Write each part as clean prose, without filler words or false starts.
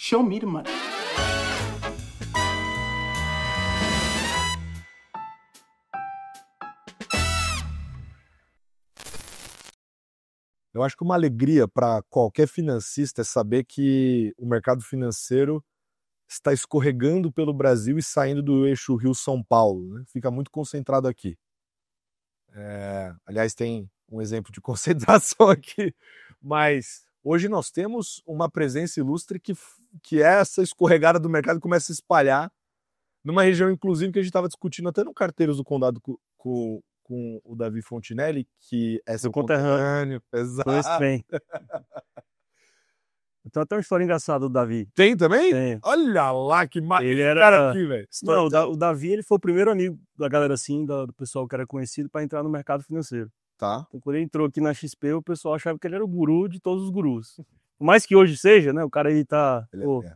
Show me the money. Eu acho que uma alegria para qualquer financista é saber que o mercado financeiro está escorregando pelo Brasil e saindo do eixo Rio-São Paulo, né? Fica muito concentrado aqui. Aliás, tem um exemplo de concentração aqui, mas hoje nós temos uma presença ilustre que essa escorregada do mercado começa a se espalhar numa região, inclusive, que a gente estava discutindo até no Carteiros do Condado com o Davi Fontinelli, que é seu conterrâneo. Conheço bem. Então, até uma história engraçada do Davi. Tem também? Tem. Olha lá que Ele era... cara aqui, velho. Não, o Davi, ele foi o primeiro amigo da galera assim, do pessoal que era conhecido para entrar no mercado financeiro. Tá. Então, quando ele entrou aqui na XP, o pessoal achava que ele era o guru de todos os gurus. Por mais que hoje seja, né? O cara aí tá...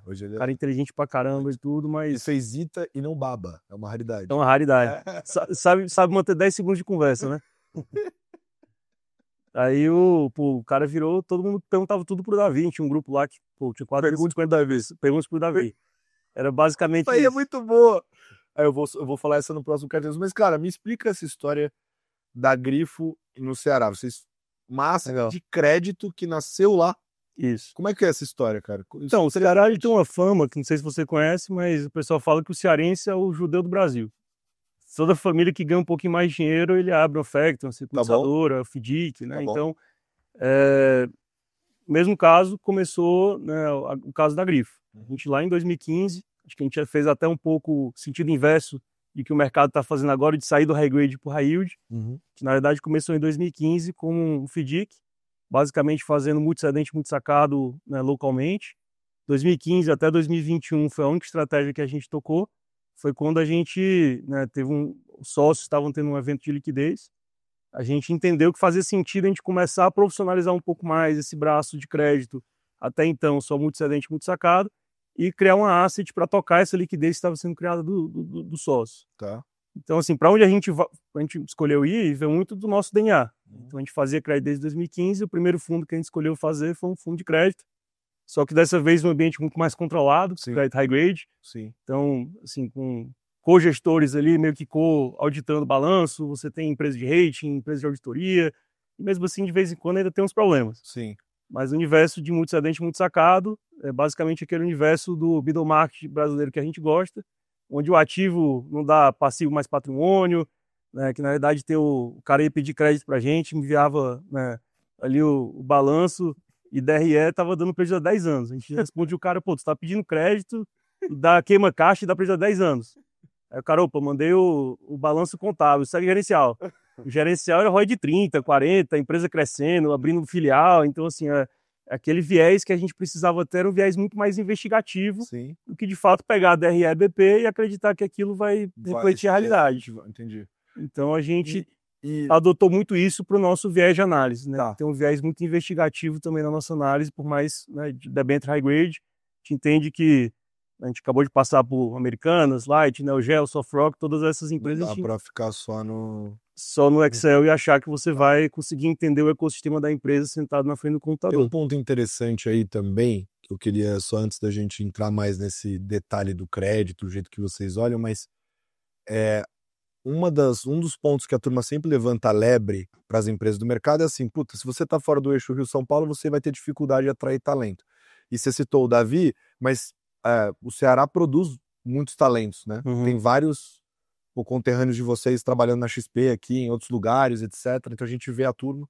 Hoje ele cara inteligente pra caramba e tudo, mas... Ele fez Ita e não baba. É uma raridade. É uma raridade. Sabe manter 10 segundos de conversa, né? Aí o cara virou, todo mundo perguntava tudo pro Davi. Tinha um grupo lá que tinha 450 perguntas pro Davi. Era basicamente isso. Aí isso. É muito boa. Aí eu vou falar essa no próximo Carteiros. Mas, cara, me explica essa história da Grifo no Ceará. Vocês... Massa de crédito que nasceu lá. Isso. Como é que é essa história, cara? Então, o Ceará ele tem uma fama, que não sei se você conhece, mas o pessoal fala que o cearense é o judeu do Brasil. Toda família que ganha um pouquinho mais de dinheiro, ele abre uma factory, uma securitizadora, a FDIC, né? Então, mesmo caso, começou, né, o caso da Grifo. A gente lá em 2015, acho que a gente já fez até um pouco sentido inverso de que o mercado está fazendo agora, de sair do high grade para o high yield, que na verdade começou em 2015 com um FDIC, basicamente fazendo muito excedente, muito sacado, né, localmente. 2015 até 2021 foi a única estratégia que a gente tocou. Foi quando a gente, né, os sócios estavam tendo um evento de liquidez. A gente entendeu que fazia sentido a gente começar a profissionalizar um pouco mais esse braço de crédito, até então só muito excedente, muito sacado, e criar uma asset para tocar essa liquidez que estava sendo criada do sócio. Tá. Então, assim, para onde a gente escolheu ir, veio muito do nosso DNA. Então, a gente fazia crédito desde 2015, o primeiro fundo que a gente escolheu fazer foi um fundo de crédito, só que dessa vez um ambiente muito mais controlado, crédito high grade. Sim. Então, assim, com co-gestores ali, meio que co-auditando balanço, você tem empresa de rating, empresa de auditoria, e mesmo assim, de vez em quando, ainda tem uns problemas. Sim. Mas o universo de muito excedente, muito sacado, é basicamente aquele universo do middle market brasileiro que a gente gosta, onde o ativo não dá passivo mais patrimônio, né, que na verdade o cara ia pedir crédito pra gente, enviava, né, ali o balanço, e DRE estava dando prejuízo há 10 anos. A gente responde o cara, pô, tu tá pedindo crédito, queima caixa e dá prejuízo há 10 anos. Aí o cara, opa, mandei o balanço contábil, segue gerencial. O gerencial era ROI de 30, 40, a empresa crescendo, abrindo filial. Então, assim, aquele viés que a gente precisava ter era um viés muito mais investigativo do que, de fato, pegar a DRE e BP e acreditar que aquilo vai refletir a realidade. Entendi. Então, a gente adotou muito isso para o nosso viés de análise, né? Tá. Tem um viés muito investigativo também na nossa análise, por mais, né, de debênture high grade. A gente entende que a gente acabou de passar por Americanas, Light, Neogel, Sofrock, todas essas empresas. Não dá para ficar só no Excel e achar que você vai conseguir entender o ecossistema da empresa sentado na frente do computador. Tem um ponto interessante aí também, que eu queria, só antes da gente entrar mais nesse detalhe do crédito, o jeito que vocês olham, mas um dos pontos que a turma sempre levanta a lebre para as empresas do mercado é assim, puta, se você está fora do eixo Rio-São Paulo, você vai ter dificuldade de atrair talento. E você citou o Davi, mas o Ceará produz muitos talentos, né? Tem vários conterrâneos de vocês trabalhando na XP aqui, em outros lugares, etc. Então a gente vê a turma.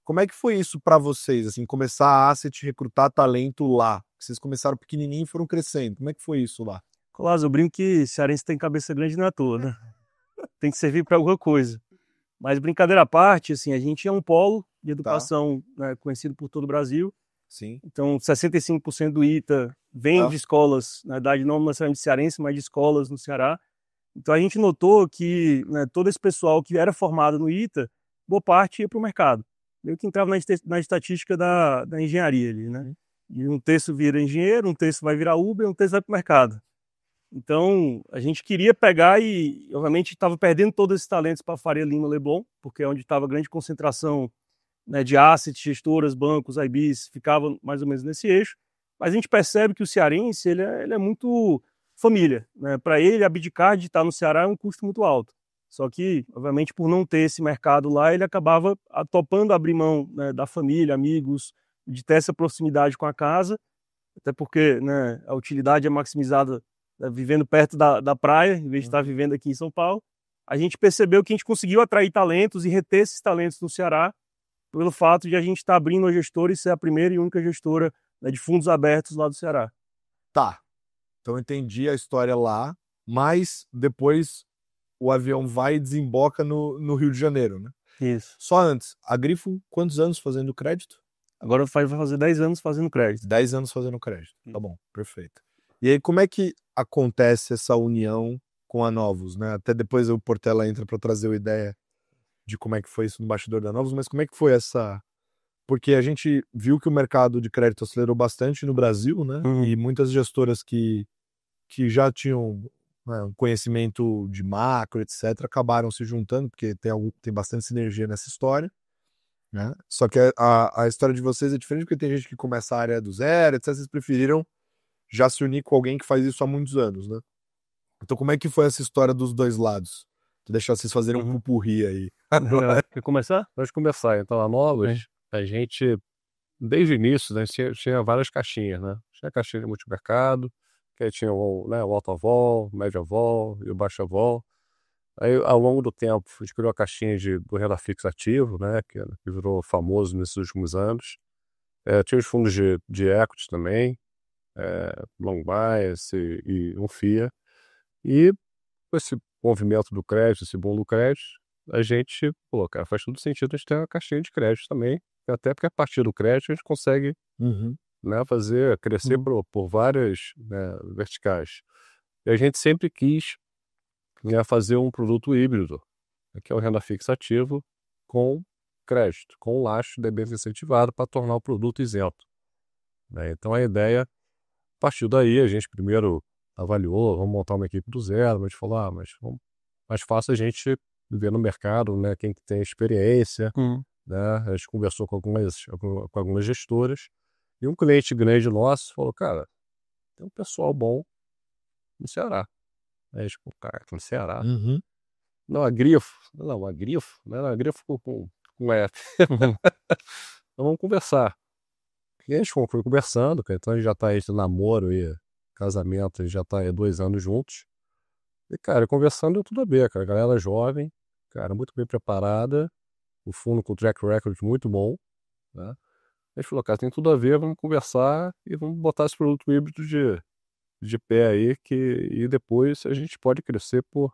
Como é que foi isso para vocês, assim, começar a asset, recrutar talento lá? Vocês começaram pequenininho e foram crescendo. Como é que foi isso lá? Colasso, eu brinco que cearense tem cabeça grande não é à toa, né? Tem que servir para alguma coisa. Mas brincadeira à parte, assim, a gente é um polo de educação, né, conhecido por todo o Brasil. Sim. Então, 65% do ITA vem de escolas, na verdade, não necessariamente cearense, mas de escolas no Ceará. Então, a gente notou que, né, todo esse pessoal que era formado no ITA, boa parte ia para o mercado. Meio que entrava na estatística da engenharia ali, né? E um terço vira engenheiro, um terço vai virar Uber, um terço vai para o mercado. Então, a gente queria pegar e, obviamente, estava perdendo todos esses talentos para Faria Lima Leblon, porque é onde estava a grande concentração, né, de assets, gestoras, bancos, IBs, ficava mais ou menos nesse eixo. Mas a gente percebe que o cearense ele é muito família, né? Para ele, abdicar de estar no Ceará é um custo muito alto. Só que, obviamente, por não ter esse mercado lá, ele acabava topando abrir mão, né, da família, amigos, de ter essa proximidade com a casa, até porque, né, a utilidade é maximizada, né, vivendo perto da praia, em vez de estar vivendo aqui em São Paulo. A gente percebeu que a gente conseguiu atrair talentos e reter esses talentos no Ceará, pelo fato de a gente estar abrindo a gestora e ser a primeira e única gestora, né, de fundos abertos lá do Ceará. Tá. Então eu entendi a história lá, mas depois o avião vai e desemboca no Rio de Janeiro, né? Isso. Só antes, a Grifo, quantos anos fazendo crédito? Agora vai fazer 10 anos fazendo crédito. 10 anos fazendo crédito. Tá bom, perfeito. E aí, como é que acontece essa união com a Novos, né? Até depois o Portela entra para trazer a ideia de como é que foi isso no bastidor da Novos, mas como é que foi essa... Porque a gente viu que o mercado de crédito acelerou bastante no Brasil, né? E muitas gestoras que já tinham, né, um conhecimento de macro, etc., acabaram se juntando, porque tem bastante sinergia nessa história, né? Só que a história de vocês é diferente, porque tem gente que começa a área do zero, etc. Vocês preferiram já se unir com alguém que faz isso há muitos anos, né? Então como é que foi essa história dos dois lados? Vou deixar vocês fazerem um pupurri aí. Quer começar? Pode começar. Então, a Novos, a gente, desde o início, né, tinha várias caixinhas, né? Tinha a caixinha de multimercado, que aí tinha o alta vol, média vol e o baixa vol. Aí, ao longo do tempo, a gente criou a caixinha do renda fixa ativo, né, que virou famoso nesses últimos anos. Tinha os fundos de equity também, long bias e um FIA. E com esse movimento do crédito, esse boom do crédito, a gente, pô, cara, faz todo sentido a gente ter uma caixinha de crédito também, até porque a partir do crédito a gente consegue, né, fazer crescer por várias, né, verticais. E a gente sempre quis, né, fazer um produto híbrido, que é o renda fixa ativo com crédito, com lastro de debênture incentivado para tornar o produto isento, né? Então a ideia, a partir daí, a gente primeiro avaliou, vamos montar uma equipe do zero, mas a gente falou, mas mais fácil a gente ver no mercado, né, quem tem experiência, né? A gente conversou com algumas gestoras, e um cliente grande nosso falou, cara, tem um pessoal bom no Ceará. Aí a gente falou, cara, no Ceará? Não, a Grifo, né? A Grifo com F. Então vamos conversar. E a gente foi conversando, cara, então a gente já tá entre namoro e casamento, a gente já tá aí 2 anos juntos. E, cara, conversando deu tudo a ver, cara. Galera jovem, cara, muito bem preparada, o fundo com track record muito bom, né? A gente falou, cara, tem tudo a ver, vamos conversar e vamos botar esse produto híbrido de pé aí, e depois a gente pode crescer por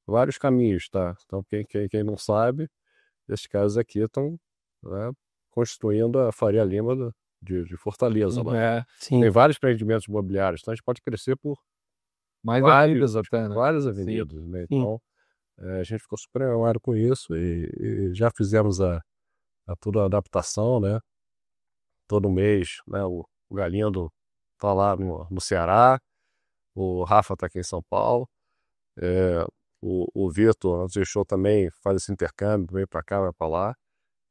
vários caminhos, tá? Então, quem não sabe, esses caras aqui estão, né, constituindo a Faria Lima de Fortaleza lá. Sim. Tem vários empreendimentos imobiliários, então a gente pode crescer por Mais avenidas até, né? várias avenidas, né? Então, a gente ficou super animado com isso e já fizemos toda a adaptação, né? Todo mês, né? O Galindo tá lá no Ceará, o Rafa tá aqui em São Paulo, o Vitor, nosso gestor, também faz esse intercâmbio, vem para cá, vai para lá.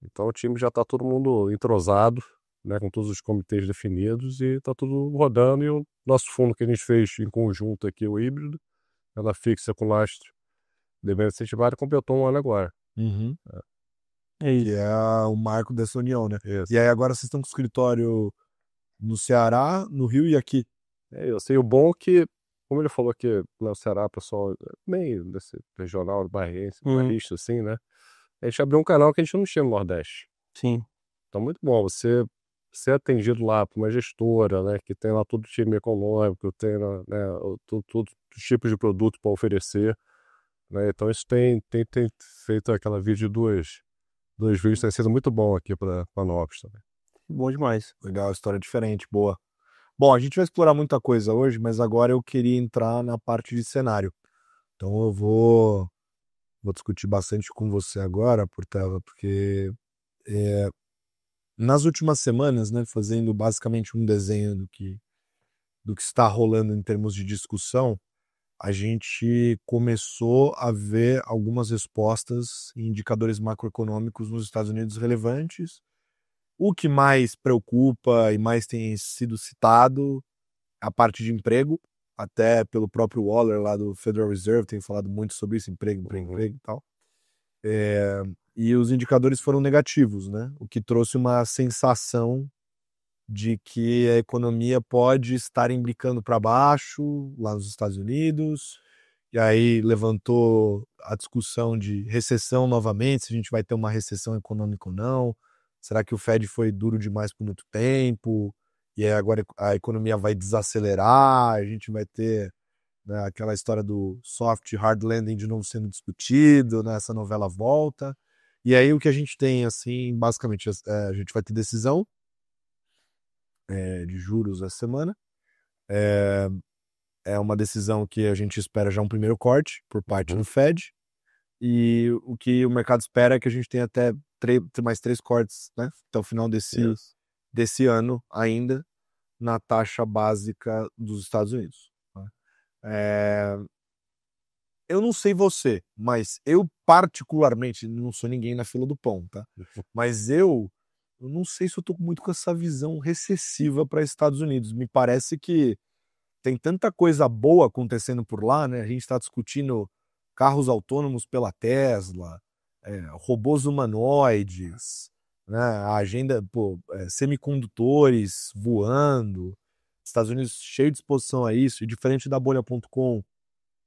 Então o time já está todo mundo entrosado, né, com todos os comitês definidos, e está tudo rodando. E o nosso fundo que a gente fez em conjunto aqui, o híbrido, ela fixa com lastro devendo incentivar, completou um ano agora. É isso. Que é o marco dessa união, né? Isso. E aí agora vocês estão com escritório no Ceará, no Rio e aqui. Eu sei, o bom é que, como ele falou que no Ceará, pessoal, meio desse regional, barrista, assim, né? A gente abriu um canal que a gente não tinha no Nordeste. Sim. Então, muito bom você ser atendido lá por uma gestora, né, que tem lá todo o time econômico, tem, né, todos os tipos de produto para oferecer, né? Então isso tem feito aquela via de duas vídeos, tem sido muito bom aqui para Novos também. Bom demais. Legal, história diferente, boa. Bom, a gente vai explorar muita coisa hoje, mas agora eu queria entrar na parte de cenário. Então eu vou discutir bastante com você agora, Portela, porque nas últimas semanas, né, fazendo basicamente um desenho do que está rolando em termos de discussão, a gente começou a ver algumas respostas em indicadores macroeconômicos nos Estados Unidos relevantes O que mais preocupa e mais tem sido citado é a parte de emprego, até pelo próprio Waller lá do Federal Reserve, tem falado muito sobre isso, emprego e tal. E os indicadores foram negativos, né? O que trouxe uma sensação de que a economia pode estar embicando para baixo lá nos Estados Unidos, e aí levantou a discussão de recessão novamente, se a gente vai ter uma recessão econômica ou não, será que o Fed foi duro demais por muito tempo, e aí agora a economia vai desacelerar, a gente vai ter, né, aquela história do soft hard landing de novo sendo discutido, né, essa novela volta, e aí o que a gente tem, assim, basicamente, a gente vai ter decisão de juros essa semana. É uma decisão que a gente espera já um primeiro corte por parte do Fed. E o que o mercado espera é que a gente tenha até mais 3 cortes, né? Até o final desse ano ainda na taxa básica dos Estados Unidos. Né? Eu não sei você, mas eu particularmente não sou ninguém na fila do pão, tá? Mas eu não sei se eu tô muito com essa visão recessiva para Estados Unidos. Me parece que tem tanta coisa boa acontecendo por lá, né? A gente está discutindo carros autônomos pela Tesla, robôs humanoides, né? A agenda, semicondutores voando, Estados Unidos cheio de exposição a isso, e diferente da Bolha.com,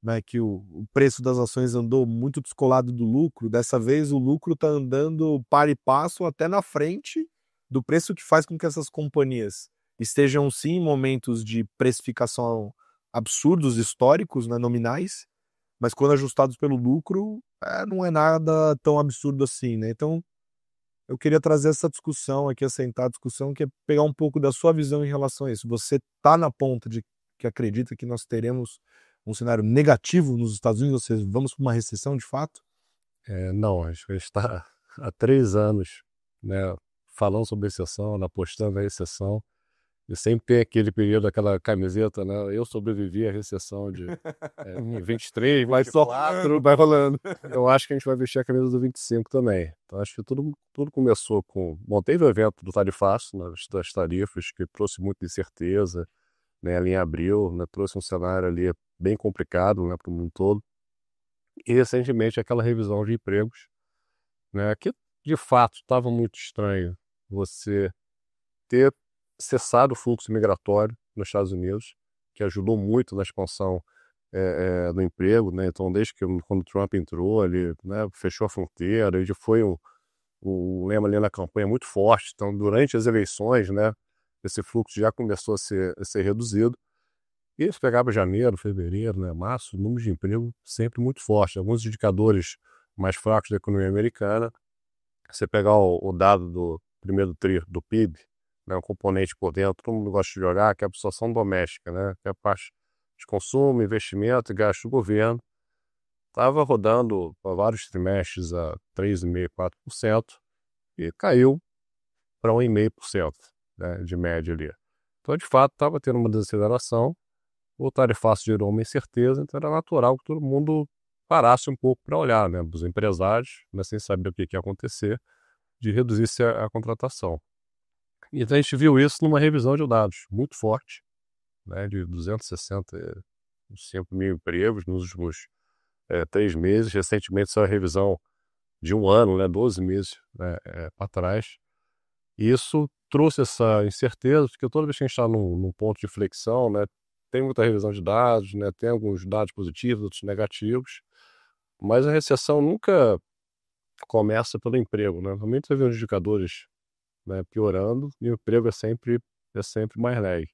né, que o preço das ações andou muito descolado do lucro, dessa vez o lucro está andando par e passo até na frente do preço, que faz com que essas companhias estejam sim em momentos de precificação absurdos, históricos, né, nominais, mas quando ajustados pelo lucro, não é nada tão absurdo assim, né? Então, eu queria trazer essa discussão aqui, assentar a discussão, que é pegar um pouco da sua visão em relação a isso. Você está na ponta de que acredita que nós teremos um cenário negativo nos Estados Unidos, ou seja, vamos para uma recessão de fato? Não, a gente está há 3 anos, né, falando sobre recessão, apostando na recessão. E sempre tem aquele período, aquela camiseta, né? Eu sobrevivi à recessão de 23, Vai só 24. vai rolando. Eu acho que a gente vai vestir a camisa do 25 também. Então acho que tudo começou com... Bom, teve o evento do Tarifaço, né, das tarifas, que trouxe muita incerteza, né, ali em abril, né, trouxe um cenário ali bem complicado, né, para o mundo todo. E recentemente aquela revisão de empregos, né, que de fato estava muito estranho você ter cessado o fluxo migratório nos Estados Unidos, que ajudou muito na expansão do emprego, né? Então, desde que quando o Trump entrou, ele, né, fechou a fronteira, ele foi um lema ali na campanha muito forte. Então, durante as eleições, né, esse fluxo já começou a ser reduzido. E se pegava janeiro, fevereiro, né, março, o número de emprego sempre muito forte. Alguns indicadores mais fracos da economia americana, você pegar o dado do primeiro tri do PIB, né, um componente por dentro, todo mundo gosta de jogar, que é a absorção doméstica, né, que é a parte de consumo, investimento e gasto do governo. Estava rodando por vários trimestres a 3,5%, 4% e caiu para 1,5%, né, de média ali. Então, de fato, estava tendo uma desaceleração, o tarifaço gerou uma incerteza, então era natural que todo mundo parasse um pouco para olhar, né, os empresários, né, sem saber o que ia acontecer, de reduzir-se a contratação. Então a gente viu isso numa revisão de dados muito forte, né, de 265 mil empregos nos últimos 3 meses. Recentemente saiu a revisão de 1 ano, né, 12 meses, né, para trás. E isso trouxe essa incerteza, porque toda vez que a gente está num ponto de flexão, né, tem muita revisão de dados, né, tem alguns dados positivos, outros negativos, mas a recessão nunca começa pelo emprego, né? Normalmente você vê os indicadores, né, piorando, e o emprego é sempre mais leve.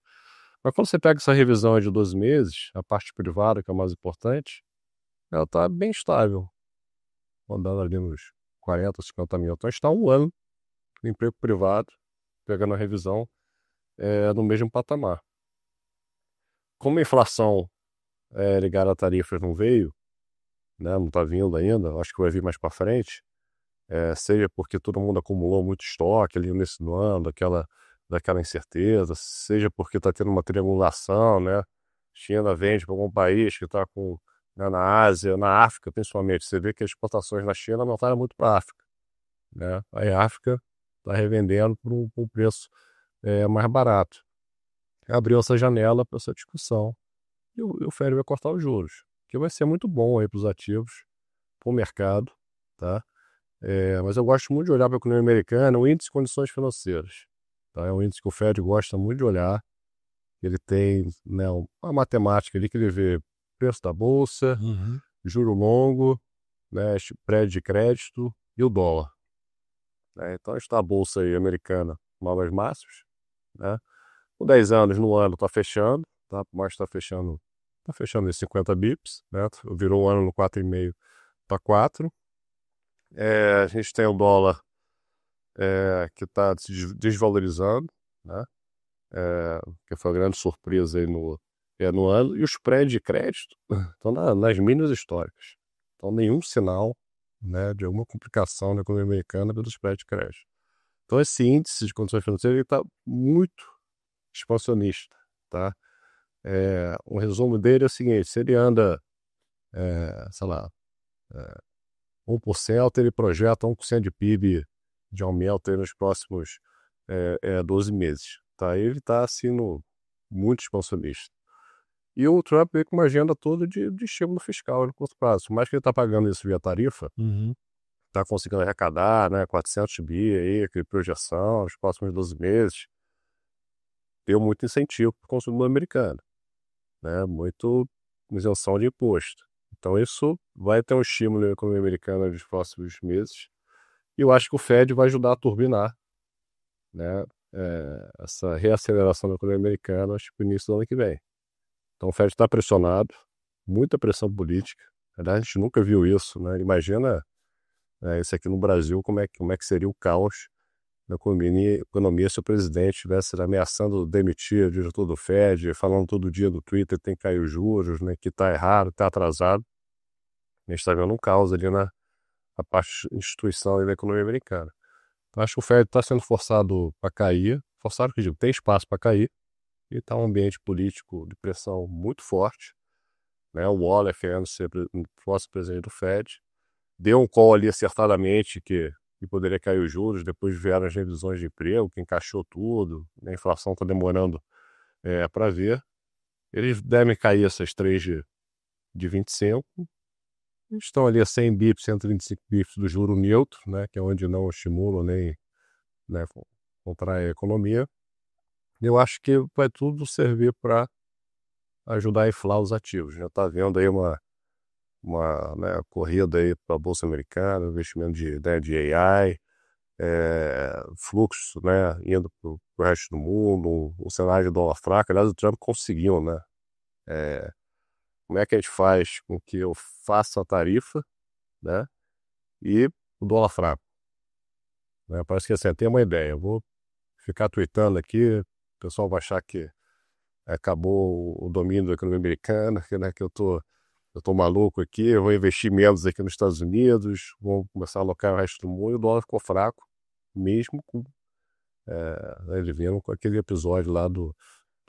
Mas quando você pega essa revisão de 12 meses, a parte privada, que é a mais importante, ela está bem estável, andando ali nos 40, 50 mil. Então a gente está 1 ano no emprego privado, pegando a revisão no mesmo patamar. Como a inflação ligada a tarifas não veio, né, não está vindo ainda, acho que vai vir mais para frente, seja porque todo mundo acumulou muito estoque ali nesse ano, daquela incerteza, seja porque está tendo uma triangulação, né? China vende para algum país que está com, né, na Ásia, na África principalmente. Você vê que as exportações na China não estavam muito para a África, né? Aí a África está revendendo por um preço mais barato. Abriu essa janela para essa discussão e o Fed vai cortar os juros, que vai ser muito bom aí para os ativos, para o mercado, tá? Mas eu gosto muito de olhar para a economia americana, o índice de condições financeiras, tá? É um índice que o Fed gosta muito de olhar. Ele tem, né, uma matemática ali que ele vê preço da bolsa, juro longo, né, spread de crédito e o dólar. Então está a bolsa aí americana, novas máximas, né? Com 10 anos no ano está fechando, tá? Mas está fechando em 50 bips, né? Virou um ano no 4,5 para 4. A gente tem o dólar que está se desvalorizando, né? Que foi uma grande surpresa aí no ano. E os spread de crédito estão nas mínimas históricas. Então, nenhum sinal, né, de alguma complicação na economia americana pelo spread de crédito. Então, esse índice de condições financeiras está muito expansionista, tá? Um resumo dele é o seguinte: se ele anda, sei lá, 1%, ele projeta 1% de PIB de aumento aí nos próximos 12 meses. Tá? Ele está assim, muito expansionista. E o Trump veio com uma agenda toda de estímulo fiscal no curto prazo. Por mais que ele está pagando isso via tarifa, está conseguindo arrecadar, né, 400 bi aí, que projeção nos próximos 12 meses. Deu muito incentivo para o consumidor americano, né? Muito isenção de imposto. Então isso vai ter um estímulo na economia americana nos próximos meses. E eu acho que o Fed vai ajudar a turbinar, né, essa reaceleração da economia americana, acho que no início do ano que vem. Então o Fed está pressionado, muita pressão política. Aliás, a gente nunca viu isso, né? Imagina isso aqui no Brasil, como é que seria o caos na economia se o presidente estivesse ameaçando demitir o diretor do Fed, falando todo dia no Twitter que tem que cair os juros, né, que está errado, está atrasado. A gente está vendo um caos ali na parte instituição da economia americana. Então, acho que o Fed está sendo forçado a cair, forçado que digo, tem espaço para cair, e está um ambiente político de pressão muito forte, né? O Waller querendo ser o próximo presidente do Fed, deu um call ali acertadamente que poderia cair os juros, depois vieram as revisões de emprego, que encaixou tudo, né? A inflação está demorando para ver. Eles devem cair essas 3 de 25, estão ali a 100 bips, 125 bips do juro neutro, né? Que é onde não estimulam nem, né, contrai a economia. Eu acho que vai tudo servir para ajudar a inflar os ativos. Já está vendo aí uma né, corrida aí para a Bolsa Americana, investimento de AI, fluxo, né, indo para o resto do mundo, um cenário de dólar fraco. Aliás, o Trump conseguiu, né? Como é que a gente faz com que eu faça a tarifa, né, e o dólar fraco? Né? Parece que assim, tem uma ideia. Eu vou ficar tweetando aqui, o pessoal vai achar que acabou o domínio da economia americana, né, que eu tô maluco aqui, eu vou investir menos aqui nos Estados Unidos, vou começar a alocar o resto do mundo, e o dólar ficou fraco, mesmo com ele vindo com aquele episódio lá do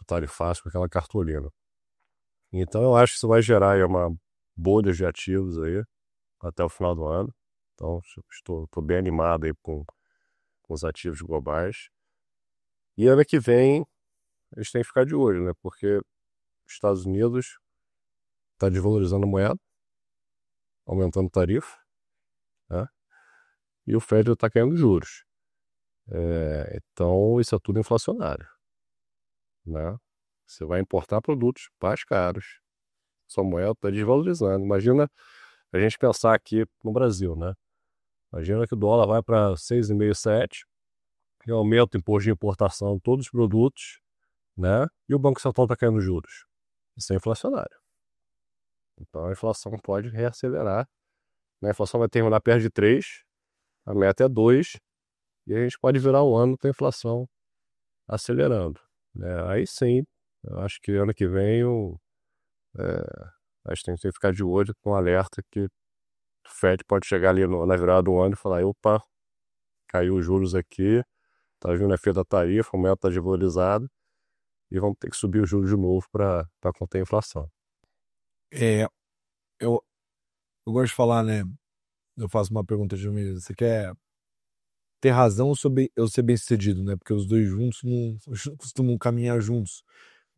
tarifaço, com aquela cartolina. Então eu acho que isso vai gerar aí uma bolha de ativos aí até o final do ano. Então estou bem animado aí com os ativos globais. E ano que vem a gente tem que ficar de olho, né? Porque os Estados Unidos está desvalorizando a moeda, aumentando tarifa, né? E o Fed está caindo juros. Então isso é tudo inflacionário, né? Você vai importar produtos mais caros, sua moeda está desvalorizando. Imagina a gente pensar aqui no Brasil, né? Imagina que o dólar vai para 6,5, 7, e aumenta o imposto de importação de todos os produtos, né? E o Banco Central está caindo juros. Isso é inflacionário. Então a inflação pode reacelerar, né? A inflação vai terminar perto de 3, a meta é 2, e a gente pode virar o ano com a inflação acelerando, né? Aí sim, eu acho que ano que vem a gente tem que ficar de olho com um alerta que o Fed pode chegar ali na virada do ano e falar: opa, caiu os juros aqui, tá vindo a fim da tarifa, o meta está desvalorizado e vamos ter que subir os juros de novo para conter a inflação. Eu gosto de falar, né? Eu faço uma pergunta de você quer ter razão ou eu ser bem-sucedido, né? Porque os dois juntos não costumam caminhar juntos.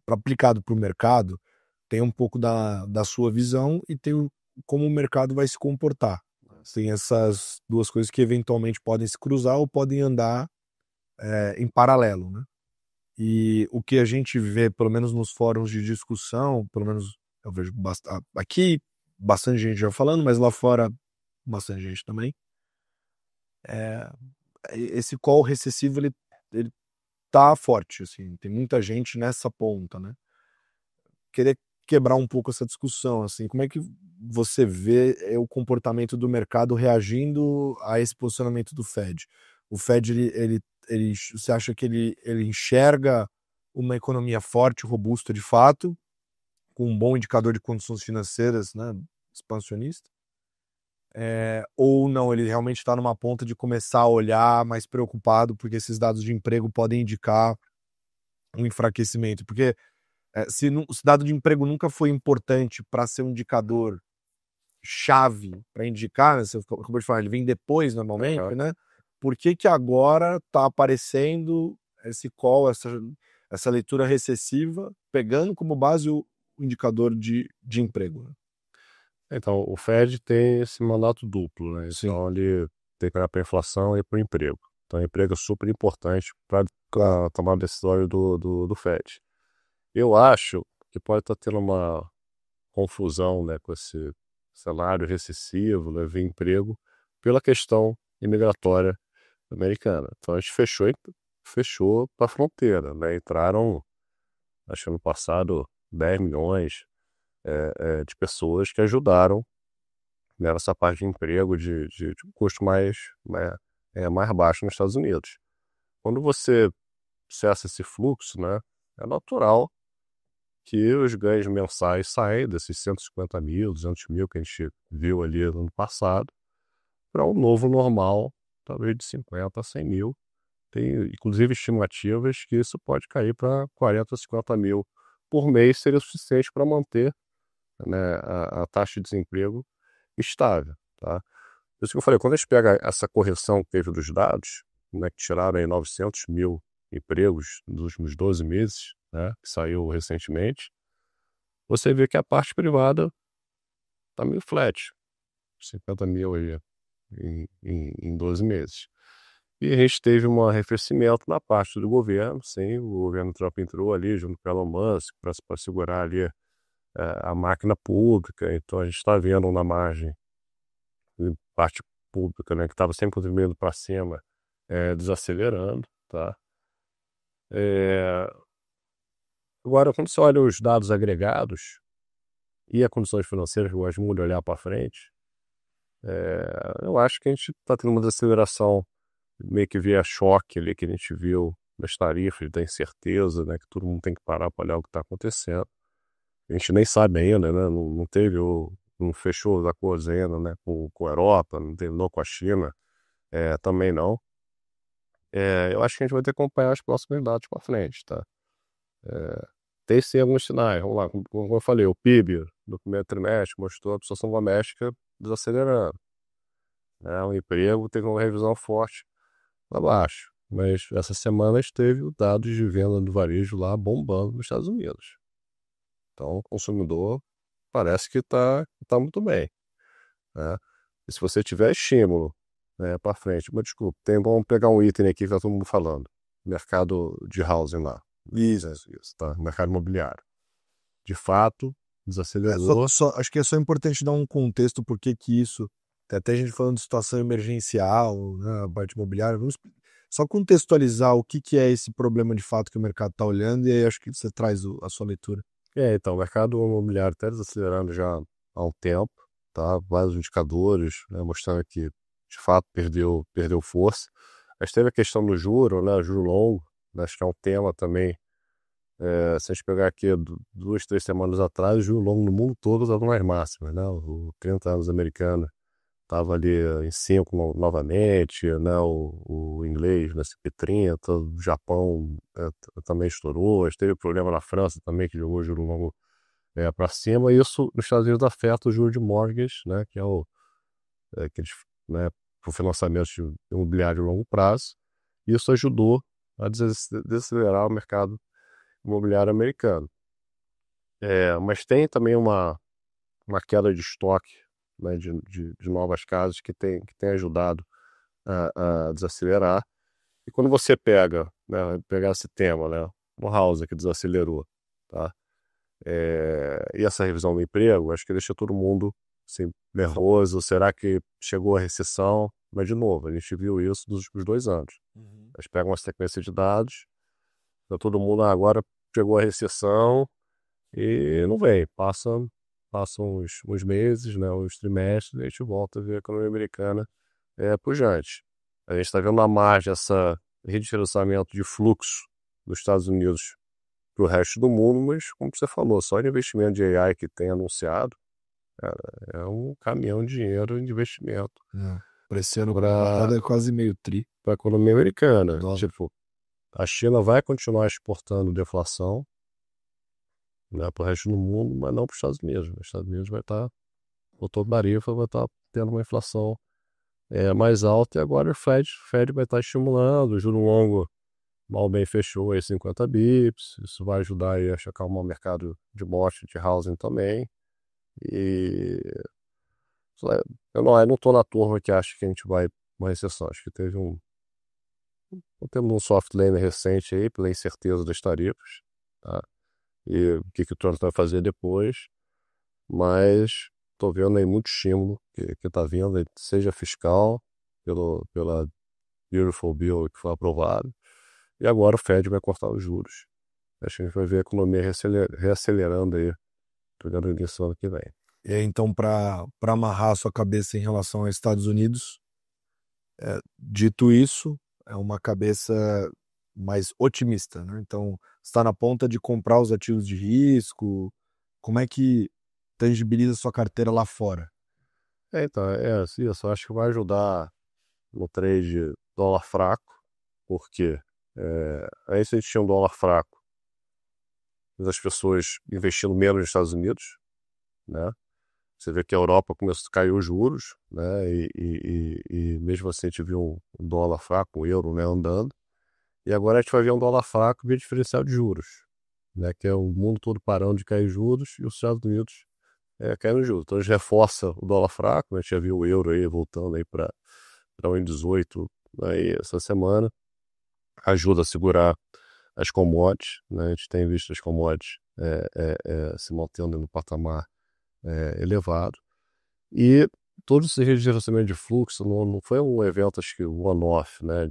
Aplicado para o mercado, tem um pouco da sua visão e tem como o mercado vai se comportar. Tem essas duas coisas que eventualmente podem se cruzar ou podem andar em paralelo, né? E o que a gente vê, pelo menos nos fóruns de discussão, pelo menos eu vejo aqui bastante gente já falando, mas lá fora bastante gente também, esse call recessivo ele tá forte, assim, tem muita gente nessa ponta, né? Querer quebrar um pouco essa discussão, assim, como é que você vê o comportamento do mercado reagindo a esse posicionamento do Fed? O Fed, você acha que ele enxerga uma economia forte, robusta de fato, com um bom indicador de condições financeiras, né, expansionista? Ou não, ele realmente está numa ponta de começar a olhar mais preocupado porque esses dados de emprego podem indicar um enfraquecimento? Porque se dado de emprego nunca foi importante para ser um indicador chave para indicar, né, você acabou de falar, ele vem depois normalmente, né? Por que agora está aparecendo esse call, essa leitura recessiva, pegando como base o indicador de emprego? Né? Então, o Fed tem esse mandato duplo, né? Sim. Então, ele tem que olhar para a inflação e para o emprego. Então, o emprego é super importante para a tomada decisória do Fed. Eu acho que pode estar tendo uma confusão, né, com esse cenário recessivo, né, ver emprego, pela questão imigratória americana. Então, a gente fechou para a fronteira, né? Entraram, acho que ano passado, 10 milhões de pessoas que ajudaram, né, nessa parte de emprego de custo mais baixo nos Estados Unidos. Quando você cessa esse fluxo, né, é natural que os ganhos mensais saem desses 150 mil, 200 mil que a gente viu ali no ano passado, para um novo normal, talvez de 50 a 100 mil. Tem, inclusive, estimativas que isso pode cair para 40 a 50 mil por mês, seria suficiente para manter, né, a taxa de desemprego estável. Tá? Por isso que eu falei, quando a gente pega essa correção que teve dos dados, né, que tiraram aí 900 mil empregos nos últimos 12 meses, né, que saiu recentemente, você vê que a parte privada está meio flat, 50 mil aí em 12 meses. E a gente teve um arrefecimento na parte do governo, sim, o governo Trump entrou ali junto com o Elon Musk para segurar ali a máquina pública, então a gente está vendo na margem parte pública, né, que estava sempre contribuindo para cima, desacelerando, tá? Agora, quando você olha os dados agregados e as condições financeiras, que eu gosto muito de olhar para frente, eu acho que a gente está tendo uma desaceleração meio que via choque ali que a gente viu nas tarifas, da incerteza, né, que todo mundo tem que parar para olhar o que está acontecendo. A gente nem sabe ainda, né, não fechou os acordos ainda, né, com a Europa, não terminou com a China, também não. Eu acho que a gente vai ter que acompanhar as próximas datas para frente, tá? Tem sim alguns sinais, vamos lá, como eu falei, o PIB do primeiro trimestre mostrou a absorção doméstica desacelerando, né? O emprego teve uma revisão forte para baixo, mas essa semana esteve o dados de venda do varejo lá bombando nos Estados Unidos. Então, o consumidor parece que tá muito bem, né? E se você tiver estímulo, né, para frente, mas desculpa, vamos pegar um item aqui que tá todo mundo falando, mercado de housing lá. Isso, tá? Mercado imobiliário. De fato, desacelerou. Acho que é só importante dar um contexto porque que isso, tem até gente falando de situação emergencial, né, a parte imobiliária, vamos só contextualizar o que é esse problema de fato que o mercado está olhando e aí acho que você traz a sua leitura. Então, o mercado imobiliário está desacelerando já há um tempo, tá? Vários indicadores, né, mostrando que de fato perdeu força. Mas teve a questão do juro, né, juro longo, né, acho que é um tema também. Se a gente pegar aqui 2, 3 semanas atrás, o juro longo no mundo todo estava nas máximas, né? O 30 anos americano estava ali em 5 novamente, né? O inglês na CP30, o Japão também estourou, teve problema na França também, que jogou o juro longo para cima, e isso nos Estados Unidos afeta o juro de mortgage, né? Que é que eles, né, o financiamento de imobiliário de longo prazo. Isso ajudou a desacelerar o mercado imobiliário americano. Mas tem também uma queda de estoque, né, de novas casas que tem ajudado a desacelerar. E quando você pega, né, pegar esse tema, né, o housing que desacelerou, tá? E essa revisão do emprego, acho que deixa todo mundo assim, nervoso. Será que chegou a recessão? Mas, de novo, a gente viu isso nos últimos 2 anos. Eles pegam uma sequência de dados, tá todo mundo agora chegou a recessão e não vem. Passam uns meses, né, uns trimestres, e a gente volta a ver a economia americana pujante. A gente está vendo a margem, essa redirecionamento de fluxo dos Estados Unidos para o resto do mundo, mas, como você falou, só de investimento de AI que tem anunciado, cara, é um caminhão de dinheiro de investimento. Para esse ano passado é quase meio tri. Para a economia americana. Dólar. Tipo, a China vai continuar exportando deflação, né, para o resto do mundo, mas não para os Estados Unidos. Os Estados Unidos vai estar, o topo da rifa vai estar tendo uma inflação mais alta, e agora o Fed vai estar estimulando, o juro longo mal bem fechou aí 50 bips, isso vai ajudar aí a acalmar o mercado de morte de housing também. E eu não estou na turma que acha que a gente vai uma recessão. Acho que temos um soft landing recente aí pela incerteza das tarifas, tá? E o que o Trump vai fazer depois, mas estou vendo aí muito estímulo que está vindo, seja fiscal, pela Beautiful Bill que foi aprovado, e agora o Fed vai cortar os juros. Acho que a gente vai ver a economia reacelerando aí, pegando o início do ano que vem. E aí, então, para amarrar a sua cabeça em relação aos Estados Unidos, dito isso, é uma cabeça mais otimista, né? Então, está na ponta de comprar os ativos de risco. Como é que tangibiliza sua carteira lá fora? Então, isso. Eu acho que vai ajudar no trade dólar fraco, porque antes a gente tinha um dólar fraco, mas as pessoas investindo menos nos Estados Unidos, né? Você vê que a Europa começou a cair os juros, né? E mesmo assim a gente viu um dólar fraco, um euro, né, andando. E agora a gente vai ver um dólar fraco via diferencial de juros, né? Que é o mundo todo parando de cair juros e os Estados Unidos caindo juros. Então a gente reforça o dólar fraco, né? A gente já viu o euro aí voltando aí para 1,18 aí essa semana. Ajuda a segurar as commodities, né? A gente tem visto as commodities se mantendo no patamar elevado. E todo esse redirecionamento de fluxo não foi um evento, acho que one-off, né?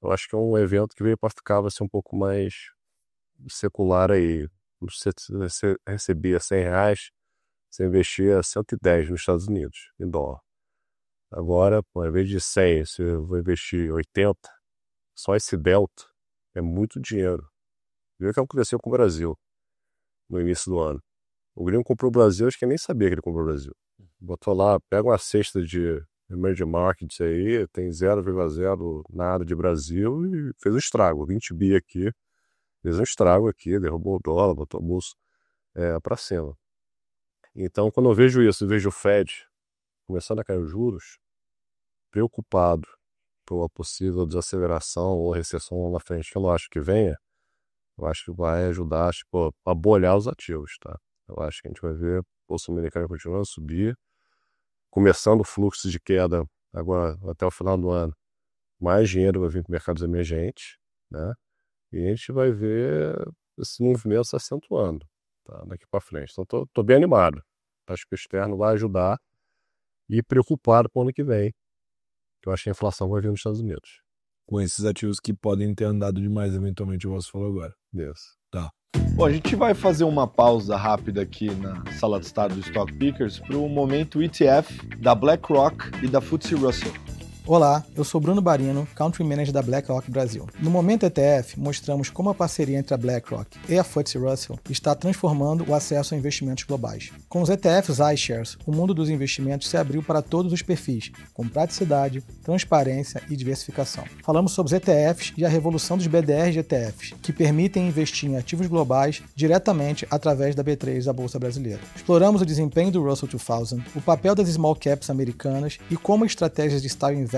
Eu acho que é um evento que veio para ficar, vai ser um pouco mais secular aí. Você recebia R$100, você investia 110 nos Estados Unidos, em dólar. Agora, ao invés de 100, você vai investir 80, só esse delta é muito dinheiro. Viu o que aconteceu com o Brasil no início do ano? O gringo comprou o Brasil, acho que nem sabia que ele comprou o Brasil. Botou lá, pega uma cesta de emerging markets aí, tem 0,0 nada de Brasil e fez um estrago. 20 bi aqui, fez um estrago aqui, derrubou o dólar, botou a bolsa para cima. Então, quando eu vejo isso, eu vejo o Fed começando a cair os juros, preocupado por uma possível desaceleração ou recessão lá na frente, que eu não acho que venha, eu acho que vai ajudar, tipo, a bolhar os ativos, tá? Eu acho que a gente vai ver a Bolsa Americana continuando a subir, começando o fluxo de queda agora até o final do ano. Mais dinheiro vai vir para mercados emergentes, né? E a gente vai ver esse movimento se acentuando, tá? Daqui para frente. Então, tô bem animado. Acho que o externo vai ajudar e preocupado para o ano que vem, que eu acho que a inflação vai vir nos Estados Unidos. Com esses ativos que podem ter andado demais, eventualmente, o você falou agora. Isso. Tá. Bom, a gente vai fazer uma pausa rápida aqui na sala de estado do Stock Pickers para o momento ETF da BlackRock e da FTSE Russell. Olá, eu sou Bruno Barino, Country Manager da BlackRock Brasil. No Momento ETF, mostramos como a parceria entre a BlackRock e a FTSE Russell está transformando o acesso a investimentos globais. Com os ETFs iShares, o mundo dos investimentos se abriu para todos os perfis, com praticidade, transparência e diversificação. Falamos sobre os ETFs e a revolução dos BDRs de ETFs, que permitem investir em ativos globais diretamente através da B3 da Bolsa Brasileira. Exploramos o desempenho do Russell 2000, o papel das small caps americanas e como estratégias de style investing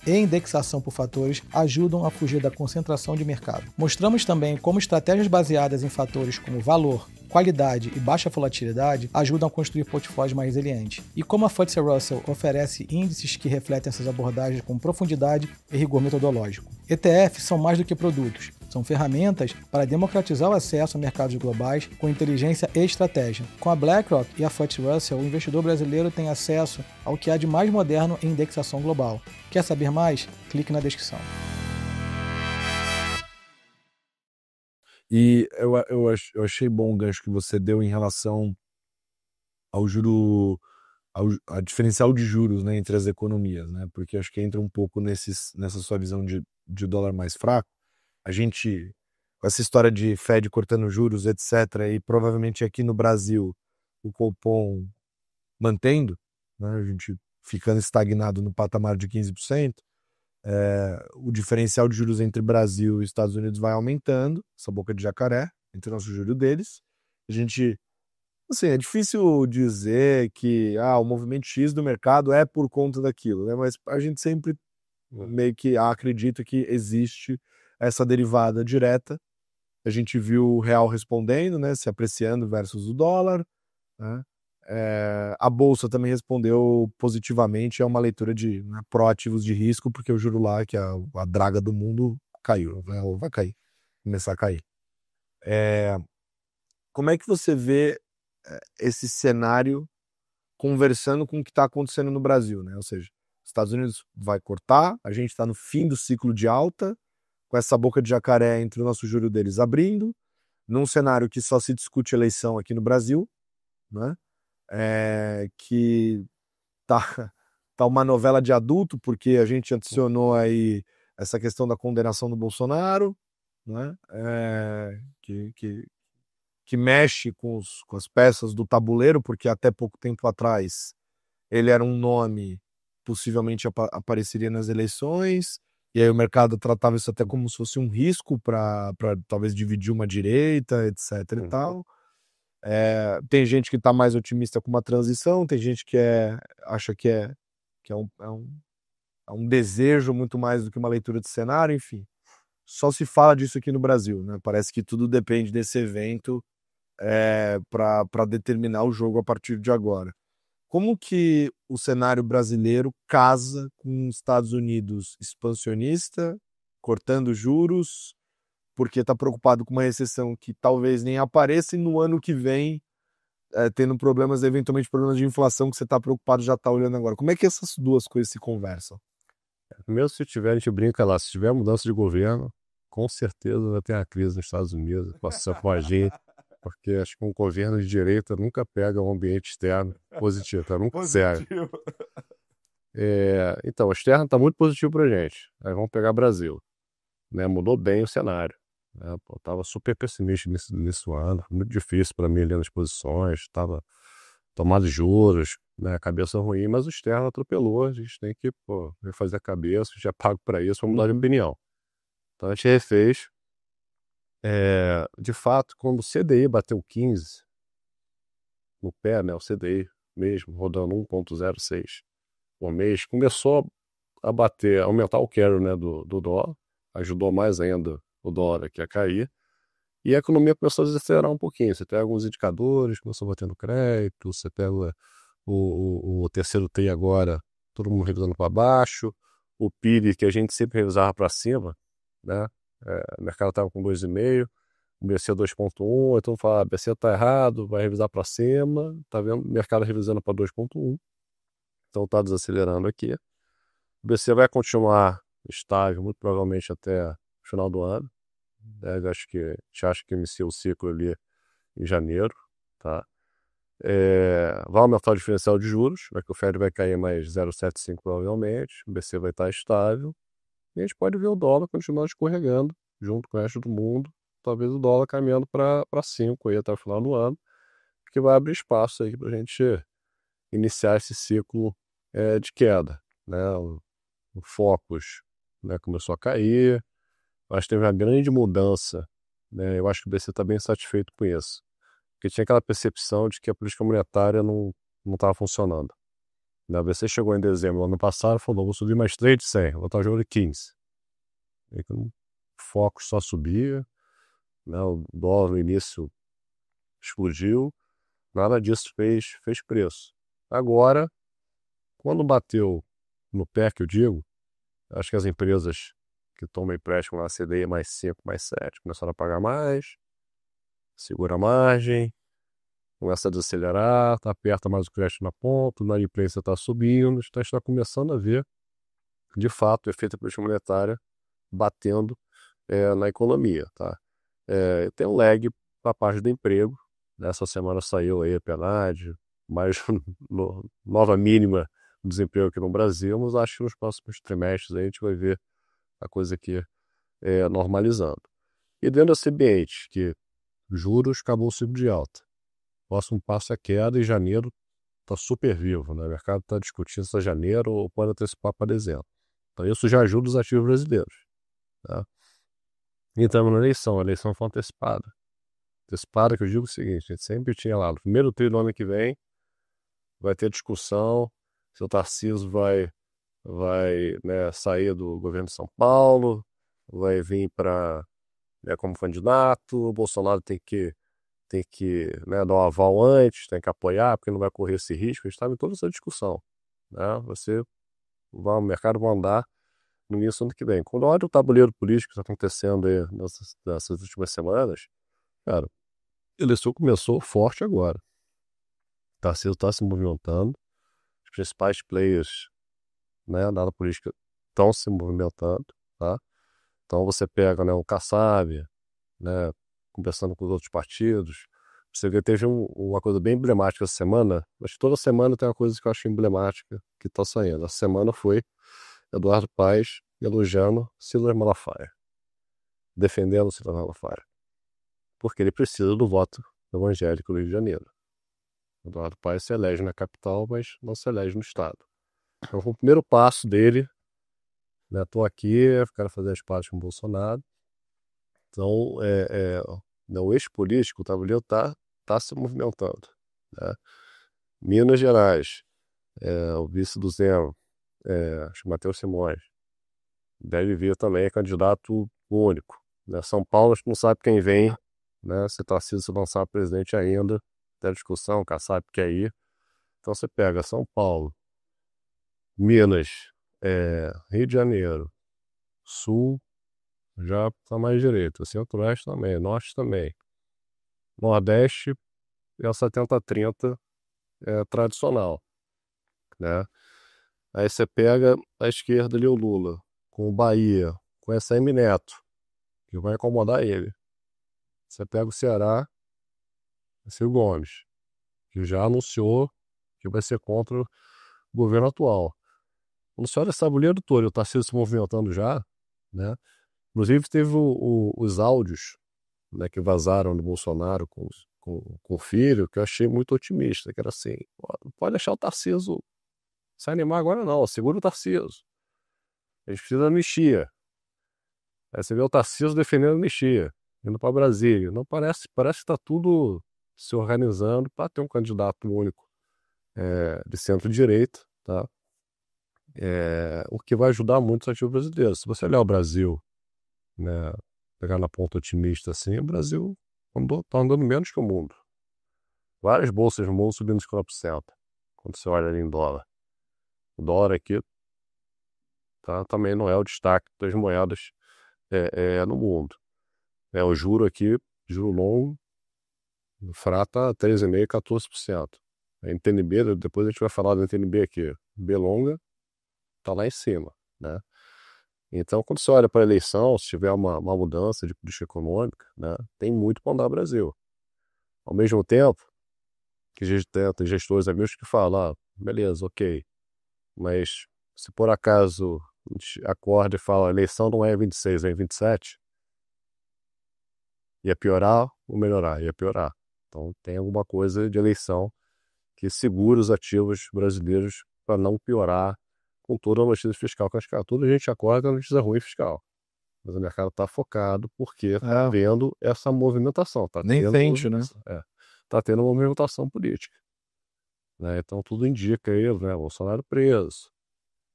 e indexação por fatores ajudam a fugir da concentração de mercado. Mostramos também como estratégias baseadas em fatores como valor, qualidade e baixa volatilidade ajudam a construir portfólios mais resilientes, e como a FTSE Russell oferece índices que refletem essas abordagens com profundidade e rigor metodológico. ETFs são mais do que produtos. São ferramentas para democratizar o acesso a mercados globais com inteligência e estratégia. Com a BlackRock e a FTSE Russell, o investidor brasileiro tem acesso ao que há de mais moderno em indexação global. Quer saber mais? Clique na descrição. E eu achei bom o gancho que você deu em relação ao a diferencial de juros, né, entre as economias, né? Porque acho que entra um pouco nessa sua visão de dólar mais fraco. A gente, com essa história de Fed cortando juros, etc., e provavelmente aqui no Brasil o Copom mantendo, né, a gente ficando estagnado no patamar de 15%, o diferencial de juros entre Brasil e Estados Unidos vai aumentando, essa boca de jacaré, entre o nosso juro deles. A gente, assim, é difícil dizer que o movimento X do mercado é por conta daquilo, né? Mas a gente sempre meio que acredita que existe essa derivada direta. A gente viu o real respondendo, né, se apreciando versus o dólar, né? A bolsa também respondeu positivamente a uma leitura de, né, proativos de risco, porque o juro lá, que é a draga do mundo, caiu, né, ou vai cair, começar a cair. Como é que você vê esse cenário conversando com o que está acontecendo no Brasil, né? Ou seja, os Estados Unidos vai cortar, a gente está no fim do ciclo de alta, com essa boca de jacaré entre o nosso juro deles abrindo, num cenário que só se discute eleição aqui no Brasil, né? Que tá uma novela de adulto, porque a gente adicionou aí essa questão da condenação do Bolsonaro, né? Que mexe com as peças do tabuleiro, porque até pouco tempo atrás ele era um nome, possivelmente apareceria nas eleições, e aí o mercado tratava isso até como se fosse um risco para talvez dividir uma direita, etc. e tal. Tem gente que está mais otimista com uma transição, tem gente que acha que é um desejo muito mais do que uma leitura de cenário, enfim. Só se fala disso aqui no Brasil, né? Parece que tudo depende desse evento para determinar o jogo a partir de agora. Como que o cenário brasileiro casa com os Estados Unidos expansionista, cortando juros, porque está preocupado com uma recessão que talvez nem apareça, e no ano que vem tendo problemas, eventualmente problemas de inflação que você está preocupado, já está olhando agora. Como é que essas duas coisas se conversam? Mesmo se tiver, a gente brinca lá, se tiver mudança de governo, com certeza vai ter uma crise nos Estados Unidos, passando com a gente, porque acho que um governo de direita nunca pega um ambiente externo positivo, tá? Nunca serve. Então, o externo está muito positivo para a gente. Aí vamos pegar Brasil, né? Mudou bem o cenário, né? Pô, tava super pessimista nesse ano, muito difícil para mim ler as posições, tava tomado de juros, né? Cabeça ruim, mas o externo atropelou, a gente tem que refazer a cabeça, já pago para isso, vamos mudar de opinião. Então a gente refez. De fato, quando o CDI bateu 15 no pé, né, o CDI mesmo, rodando 1,06 por mês, começou a bater, aumentar o carry, né, do dólar, ajudou mais ainda o dólar aqui a cair, e a economia começou a desacelerar um pouquinho. Você pega alguns indicadores, começou batendo crédito, você pega o terceiro TRI agora, todo mundo revisando para baixo, o PIB que a gente sempre revisava para cima, né? O mercado estava com 2,5, o BC 2,1, então fala, o BC está errado, vai revisar para cima, tá vendo? O mercado revisando para 2,1, então está desacelerando aqui. O BC vai continuar estável, muito provavelmente até o final do ano. A gente acha que inicia o ciclo ali em janeiro, tá? Vai aumentar o diferencial de juros, que o Fed vai cair mais 0,75 provavelmente, o BC vai estar estável, e a gente pode ver o dólar continuar escorregando junto com o resto do mundo, talvez o dólar caminhando para 5 aí até o final do ano, que vai abrir espaço aí para a gente iniciar esse ciclo de queda, né? O Focus, né, começou a cair, eu acho que teve uma grande mudança, né? Eu acho que o BC está bem satisfeito com isso, porque tinha aquela percepção de que a política monetária não estava funcionando. Né? O BC chegou em dezembro do ano passado e falou, vou subir mais 3 de 100, vou botar o jogo de 15. E o Focus só subia, né? O dólar no início explodiu, nada disso fez preço. Agora, quando bateu no pé, que eu digo, acho que as empresas que tomam empréstimo na CDI mais 5, mais 7, começaram a pagar mais, segura a margem, começa a desacelerar, aperta mais o crédito na ponta, a inadimplência está subindo, então a gente está começando a ver, de fato, o efeito da política monetária batendo na economia. Tá? Tem um lag para a parte do emprego, essa semana saiu aí a PNAD, mais nova mínima do desemprego aqui no Brasil, mas acho que nos próximos trimestres aí a gente vai ver a coisa aqui normalizando. E dentro desse ambiente, que juros acabou o ciclo de alta. O próximo passo é queda, e janeiro está super vivo, né? O mercado está discutindo se é janeiro ou pode antecipar para dezembro. Então isso já ajuda os ativos brasileiros. Tá? E estamos na eleição, a eleição foi antecipada. Antecipada, que eu digo o seguinte, a gente sempre tinha lá, no primeiro trimestre do ano que vem, vai ter discussão se o Tarcísio vai né, sair do governo de São Paulo, vai vir como candidato, o Bolsonaro tem que né, dar um aval antes, tem que apoiar, porque não vai correr esse risco. A gente estava em toda essa discussão. Né? O mercado vai andar no início do ano que vem. Quando olha o tabuleiro político que está acontecendo aí nessas últimas semanas, cara, a eleição começou forte agora. O Tarcísio está se movimentando, os principais players, né, da política estão se movimentando, tá? Então você pega, né, o Kassab, né, conversando com os outros partidos. Você vê, teve uma coisa bem emblemática essa semana. Acho que toda semana tem uma coisa que eu acho emblemática que está saindo. Essa semana foi Eduardo Paes elogiando Silas Malafaia, defendendo Silas Malafaia, porque ele precisa do voto evangélico do Rio de Janeiro. Eduardo Paes se elege na capital, mas não se elege no estado. Então foi o primeiro passo dele, né? Estou aqui, quero fazer as pazes com o Bolsonaro. Então, o eixo político, o tabuleiro está se movimentando. Né? Minas Gerais, o vice do Zema, acho que Matheus Simões, deve vir também, candidato único. Né? São Paulo, a gente não sabe quem vem, né? Se Tarcísio se lançar presidente ainda, tem discussão, Kassab quer ir. Então você pega São Paulo, Minas, Rio de Janeiro, Sul, já está mais direito, Centro-Oeste também, Norte também. Nordeste é o 70-30 tradicional, né? Aí você pega a esquerda ali o Lula, com o Bahia, com essa ACM Neto, que vai incomodar ele. Você pega o Ceará, Ciro Gomes, que já anunciou que vai ser contra o governo atual. Quando você olha esse tabuleiro todo, o Tarcísio se movimentando já, né? Inclusive teve os áudios, né, que vazaram do Bolsonaro com o filho, que eu achei muito otimista, que era assim, não pode deixar o Tarcísio se animar agora não, segura o Tarcísio. A gente precisa de anistia. Aí você vê o Tarcísio defendendo a anistia, indo para Brasília. Não parece que está tudo se organizando para ter um candidato único de centro-direita, tá? O que vai ajudar muito os ativos brasileiros. Se você olhar o Brasil, né, pegar na ponta otimista assim, o Brasil está andando menos que o mundo. Várias bolsas no mundo subindo 50%, quando você olha ali em dólar. O dólar aqui também não é o destaque das moedas no mundo. O juro aqui, juro longo, o FRA está 13,5%, 14%. A NTNB, depois a gente vai falar da NTNB aqui. B longa está lá em cima, né? Então, quando você olha para a eleição, se tiver uma mudança de política econômica, né, tem muito para andar no Brasil. Ao mesmo tempo, que tem gestores amigos que falam, beleza, ok, mas se por acaso a gente acorda e fala, a eleição não é 26, é 27, ia piorar ou melhorar? Ia piorar. Então tem alguma coisa de eleição que segura os ativos brasileiros para não piorar com toda a notícia fiscal. Porque toda a gente acorda com a notícia ruim fiscal. Mas o mercado está focado porque está vendo essa movimentação. Nem sente, né? Está tendo uma movimentação política. Né? Então tudo indica aí, né? Bolsonaro preso.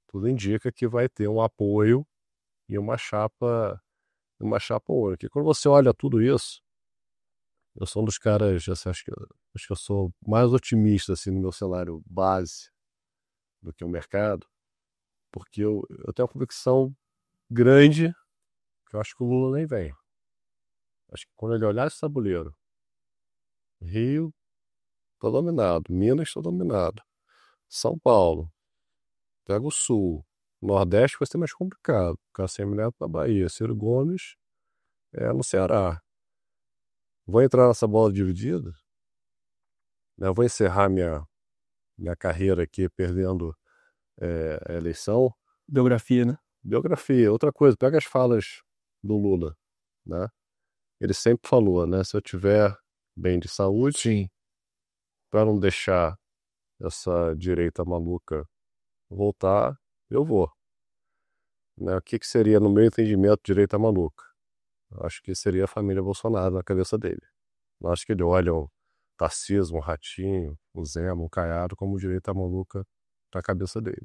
Tudo indica que vai ter um apoio e uma chapa única. E quando você olha tudo isso, eu sou um dos caras, assim, acho que eu sou mais otimista assim, no meu cenário base do que o mercado, porque eu tenho uma convicção grande que eu acho que o Lula nem vem. Acho que quando ele olhar esse tabuleiro, Rio está dominado, Minas está dominado, São Paulo, pega o Sul, Nordeste vai ser mais complicado, Cassem Neto na Bahia, Ciro Gomes no Ceará. Vou entrar nessa bola dividida, né? Eu vou encerrar minha carreira aqui perdendo a eleição. Biografia, né? Biografia, outra coisa, pega as falas do Lula, né? Ele sempre falou, né? Se eu tiver bem de saúde, Sim. para não deixar essa direita maluca voltar, eu vou. Né? O que seria, no meu entendimento, direita maluca? Eu acho que seria a família Bolsonaro na cabeça dele. Eu acho que ele olha o Tarcísio, o Ratinho, o Zema, o Caiado como direita maluca na cabeça dele.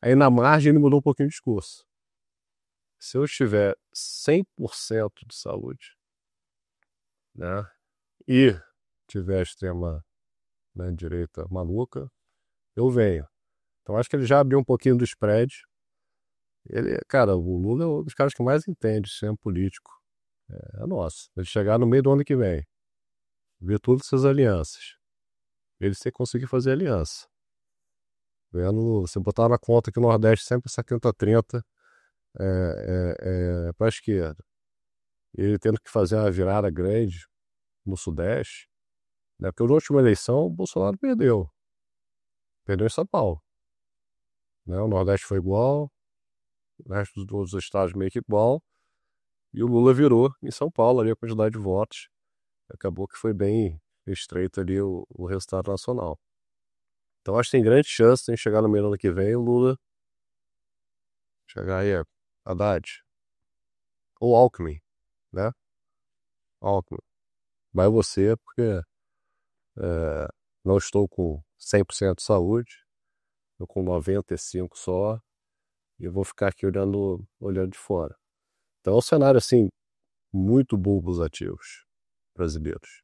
Aí na margem ele mudou um pouquinho o discurso. Se eu estiver 100% de saúde, né, e tiver a extrema, né, direita maluca, eu venho. Então acho que ele já abriu um pouquinho do spread. Cara, o Lula é um dos caras que mais entende sistema político. É nosso. Ele chegar no meio do ano que vem, ver todas essas alianças, ele sem conseguir fazer aliança. Vendo, você botar na conta que o Nordeste sempre 70-30 para a esquerda. Ele tendo que fazer uma virada grande no Sudeste, né? Porque na última eleição o Bolsonaro perdeu. Perdeu em São Paulo. Né? O Nordeste foi igual, o resto dos estados meio que igual, e o Lula virou em São Paulo ali a quantidade de votos. Acabou que foi bem estreito ali o resultado nacional. Então acho que tem grande chance de chegar no meio do ano que vem o Lula chegar aí, Haddad ou Alckmin, né? Alckmin. Vai você, porque não estou com 100% de saúde, estou com 95% só, e eu vou ficar aqui olhando de fora. Então é um cenário assim, muito bom para os ativos brasileiros.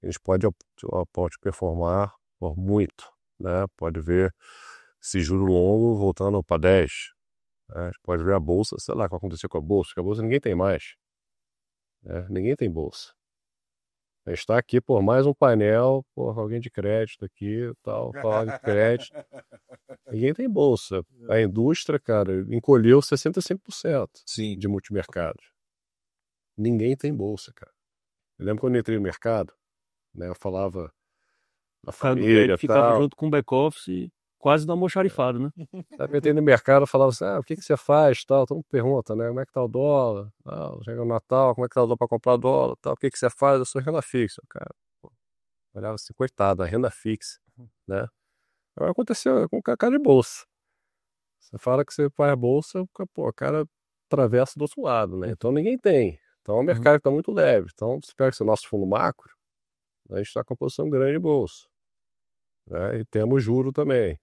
A gente pode performar por muito, né? Pode ver esse juro longo voltando para 10. Né? A gente pode ver a bolsa, sei lá o que vai acontecer com a bolsa, porque a bolsa ninguém tem mais. Né? Ninguém tem bolsa. A gente está aqui por mais um painel, por alguém de crédito aqui, tal, falar de crédito. Ninguém tem bolsa. A indústria, cara, encolheu 65% Sim. de multimercado. Ninguém tem bolsa, cara. Eu lembro quando eu entrei no mercado, né, eu falava da família, ficava tal. junto com o back-office, quase no almoxarifado, né? Eu entrei no mercado, eu falava assim, o que você faz, tal, todo mundo pergunta, né, como é que tá o dólar, chega o Natal, como é que tá o dólar para comprar dólar, tal, o que você faz, eu sou renda fixa, cara. Pô, olhava assim, coitado, a renda fixa, né. Agora aconteceu com o cara de bolsa. Você fala que você faz bolsa, pô, o cara atravessa do outro lado, né, então ninguém tem. Então o mercado está muito leve. Então, se pega esse nosso fundo macro, a gente está com uma posição grande de bolsa. Né? E temos juro também.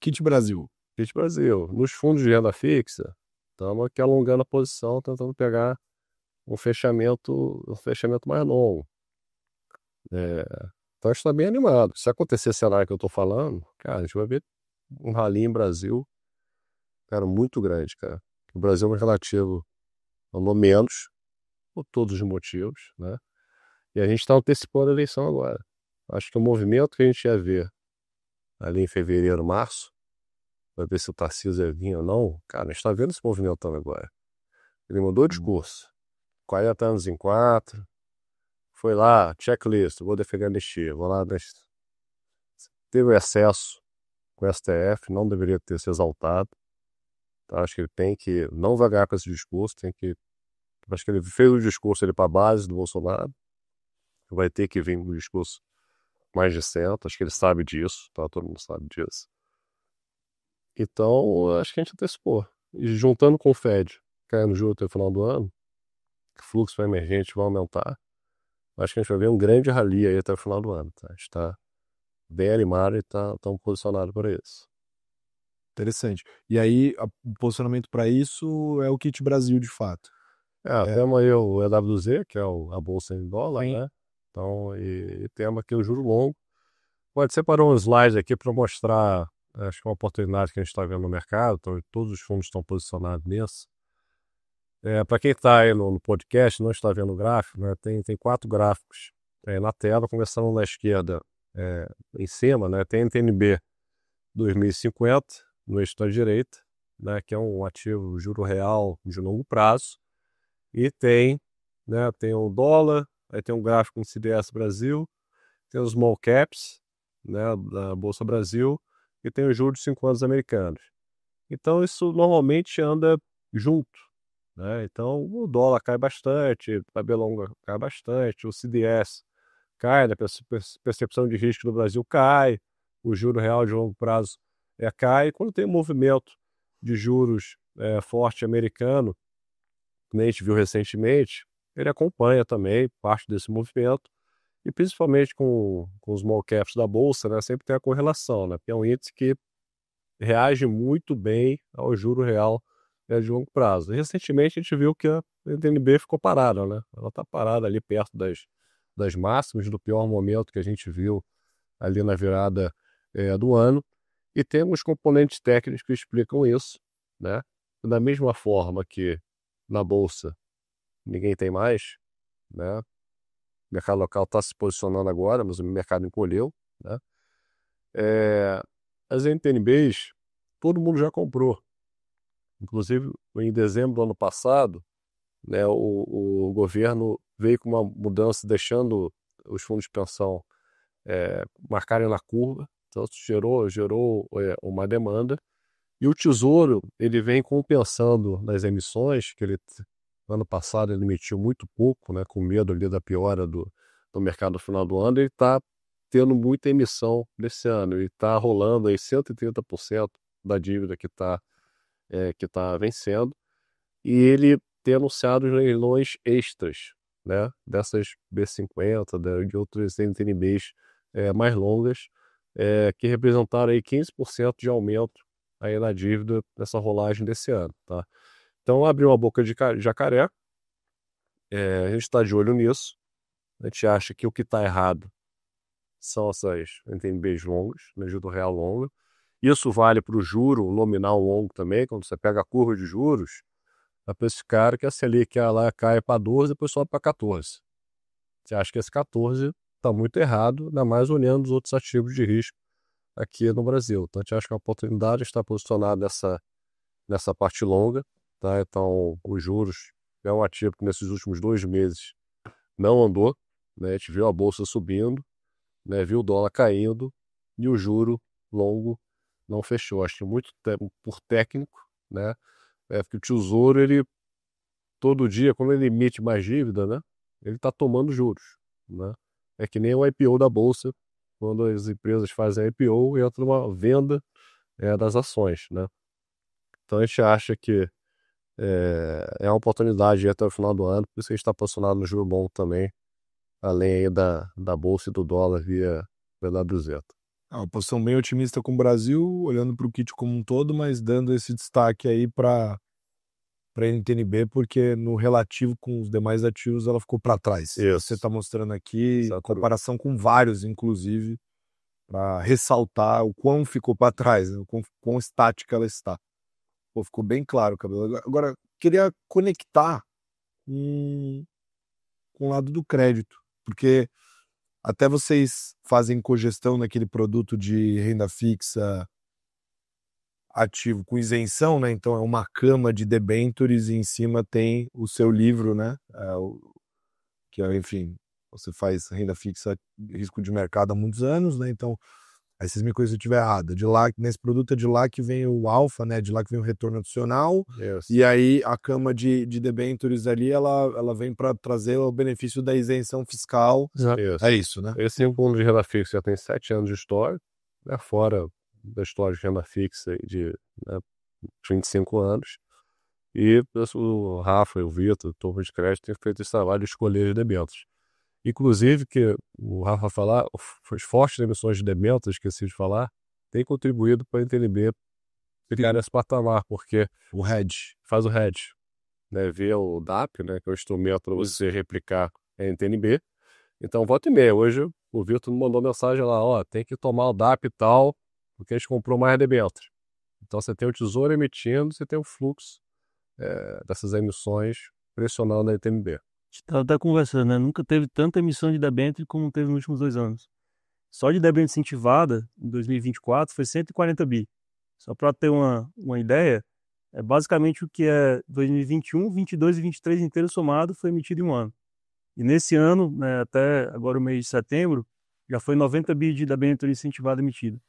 Kit Brasil. Kit Brasil. Nos fundos de renda fixa, estamos aqui alongando a posição, tentando pegar um fechamento mais longo. Então a gente está bem animado. Se acontecer esse cenário que eu estou falando, cara, a gente vai ver um rally em Brasil, cara, muito grande, cara. O Brasil é um relativo andou menos, por todos os motivos, né? E a gente está antecipando a eleição agora. Acho que o movimento que a gente ia ver ali em fevereiro, março, vai ver se o Tarcísio ia vir ou não, cara, a gente está vendo esse movimento agora. Ele mudou o discurso. 40 anos em 4, foi lá, checklist, vou defender a anistia, vou lá, teve excesso com o STF, não deveria ter se exaltado. Tá? Acho que ele tem que, não vagar com esse discurso, acho que ele fez o discurso para a base do Bolsonaro, vai ter que vir com um discurso mais de centro, acho que ele sabe disso, tá? Todo mundo sabe disso. Então, acho que a gente antecipou. E juntando com o Fed, caindo juro até o final do ano, que o fluxo emergente vai aumentar, acho que a gente vai ver um grande rally aí até o final do ano. Tá? A gente está bem animado e estamos posicionados para isso. Interessante. E aí, o posicionamento para isso é o Kit Brasil, de fato. Temos aí o EWZ, que é a bolsa em dólar, Sim. né? Então, e temos aqui o juro longo. Pode separar um slide aqui para mostrar, acho que é uma oportunidade que a gente está vendo no mercado, então todos os fundos estão posicionados nisso. Para quem está aí no podcast, não está vendo o gráfico, né? Tem 4 gráficos na tela, começando na esquerda, em cima, né? Tem NTNB 2050, no eixo da direita, né? Que é um ativo juro real de longo prazo. E tem o dólar, aí tem um gráfico no CDS Brasil, tem os small caps, né, da Bolsa Brasil, e tem os juros de 5 anos americanos. Então isso normalmente anda junto, né? Então o dólar cai bastante, a B-longa cai bastante, o CDS cai, né? Percepção de risco do Brasil cai, o juro real de longo prazo cai. Quando tem um movimento de juros forte americano, que a gente viu recentemente, ele acompanha também parte desse movimento, e principalmente com os small caps da Bolsa, né, sempre tem a correlação, né, porque é um índice que reage muito bem ao juro real de longo prazo. E recentemente a gente viu que a NTNB ficou parada, né? Ela está parada ali perto das máximas do pior momento que a gente viu ali na virada do ano, e temos componentes técnicos que explicam isso, né? Da mesma forma que na Bolsa ninguém tem mais, né? O mercado local está se posicionando agora, mas o mercado encolheu, né? As NTNBs, todo mundo já comprou. Inclusive, em dezembro do ano passado, né, o governo veio com uma mudança, deixando os fundos de pensão marcarem na curva. Então, isso gerou uma demanda. E o Tesouro, ele vem compensando nas emissões, que ele, ano passado, ele emitiu muito pouco, né, com medo ali da piora do mercado no final do ano. Ele está tendo muita emissão nesse ano, e está rolando aí 130% da dívida que está vencendo, e ele tem anunciado leilões extras, né, dessas B50, de outras NTNBs mais longas, que representaram aí 15% de aumento aí na dívida nessa rolagem desse ano, tá? Então abriu uma boca de jacaré, a gente está de olho nisso, a gente acha que o que está errado são essas NTNBs longas, né, juro real longo. Isso vale para o juro nominal longo também, quando você pega a curva de juros, dá para esse cara que a Selic ela cai para 12, depois sobe para 14. Você acha que esse 14 está muito errado, ainda mais olhando os outros ativos de risco aqui no Brasil. Então a gente acha que é uma oportunidade estar posicionado nessa parte longa, tá? Então os juros é um ativo que nesses últimos 2 meses não andou, né? A gente viu a bolsa subindo, né? Viu o dólar caindo e o juro longo não fechou. Acho que muito por técnico, né? Porque o Tesouro, ele todo dia, quando ele emite mais dívida, né? Ele está tomando juros, né? É que nem o IPO da bolsa, quando as empresas fazem IPO, entra uma venda das ações, né? Então a gente acha que é uma oportunidade até o final do ano, por isso a gente está posicionado no juro bom também, além aí da bolsa e do dólar via BWZ. Uma posição bem otimista com o Brasil, olhando para o kit como um todo, mas dando esse destaque aí para a NTNB, porque no relativo com os demais ativos ela ficou para trás. Isso. Você está mostrando aqui, Exatamente. comparação com vários, inclusive, para ressaltar o quão ficou para trás, né? O quão estática ela está. Pô, ficou bem claro, Cabelo. Agora, queria conectar com o lado do crédito, porque até vocês fazem cogestão naquele produto de renda fixa ativo com isenção, né? Então é uma cama de debentures e em cima tem o seu livro, né? Que é, enfim, você faz renda fixa, risco de mercado há muitos anos, né? Então, aí vocês me corrigem se eu estiver errado. De lá, nesse produto é de lá que vem o alfa, né? De lá que vem o retorno adicional. Isso. E aí a cama de debêntures ali, ela vem para trazer o benefício da isenção fiscal. Isso. É isso, né? Esse fundo de renda fixa já tem 7 anos de história, né? Fora da história de renda fixa de 25 anos. E o Rafa e o Vitor, turma de crédito, têm feito esse trabalho de escolher os debêntures. Inclusive, que o Rafa falar, as fortes emissões de debêntures, esqueci de falar, têm contribuído para a NTNB ficar nesse patamar, porque O hedge. faz o hedge, né? Vê o DAP, né? Que é o instrumento para você replicar a NTNB. Então, volta e meia. Hoje, o Vitor me mandou mensagem lá, ó, tem que tomar o DAP e tal, porque a gente comprou mais debêntures. Então, você tem o Tesouro emitindo, você tem o fluxo dessas emissões pressionando a NTNB. A gente estava até conversando, né? Nunca teve tanta emissão de debênture como teve nos últimos 2 anos. Só de debênture incentivada, em 2024, foi 140 bi. Só para ter uma ideia, é basicamente o que é 2021, 22 e 23 inteiro somado foi emitido em um ano. E nesse ano, né, até agora o mês de setembro, já foi 90 bi de debênture incentivada emitida.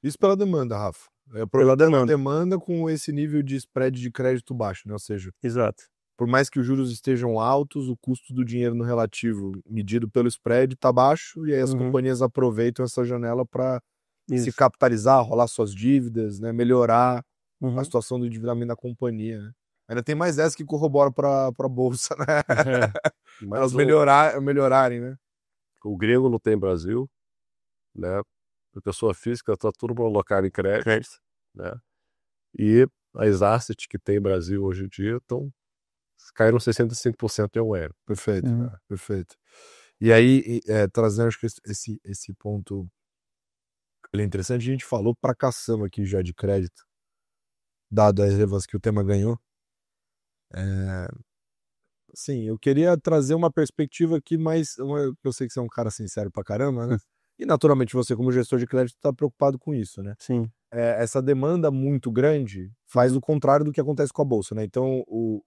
Isso pela demanda, Rafa. Pela demanda. Demanda com esse nível de spread de crédito baixo, né? Ou seja, Exato. por mais que os juros estejam altos, o custo do dinheiro no relativo medido pelo spread está baixo e aí as companhias aproveitam essa janela para se capitalizar, rolar suas dívidas, né? Melhorar a situação do endividamento da companhia. Né? Ainda tem mais essa que corrobora para a bolsa, né? Elas melhorarem, né? O grego não tem Brasil, né? A pessoa física está tudo alocado em crédito, né? E as assets que tem Brasil hoje em dia caíram 65% em um ano. Perfeito, perfeito. E aí, trazendo acho que esse ponto é interessante, a gente falou pra caçamba aqui já de crédito, dado a relevância que o tema ganhou. Sim, eu queria trazer uma perspectiva aqui mais... Eu sei que você é um cara sincero pra caramba, né? E naturalmente você, como gestor de crédito, está preocupado com isso, né? Sim. Essa demanda muito grande faz o contrário do que acontece com a Bolsa, né? Então, o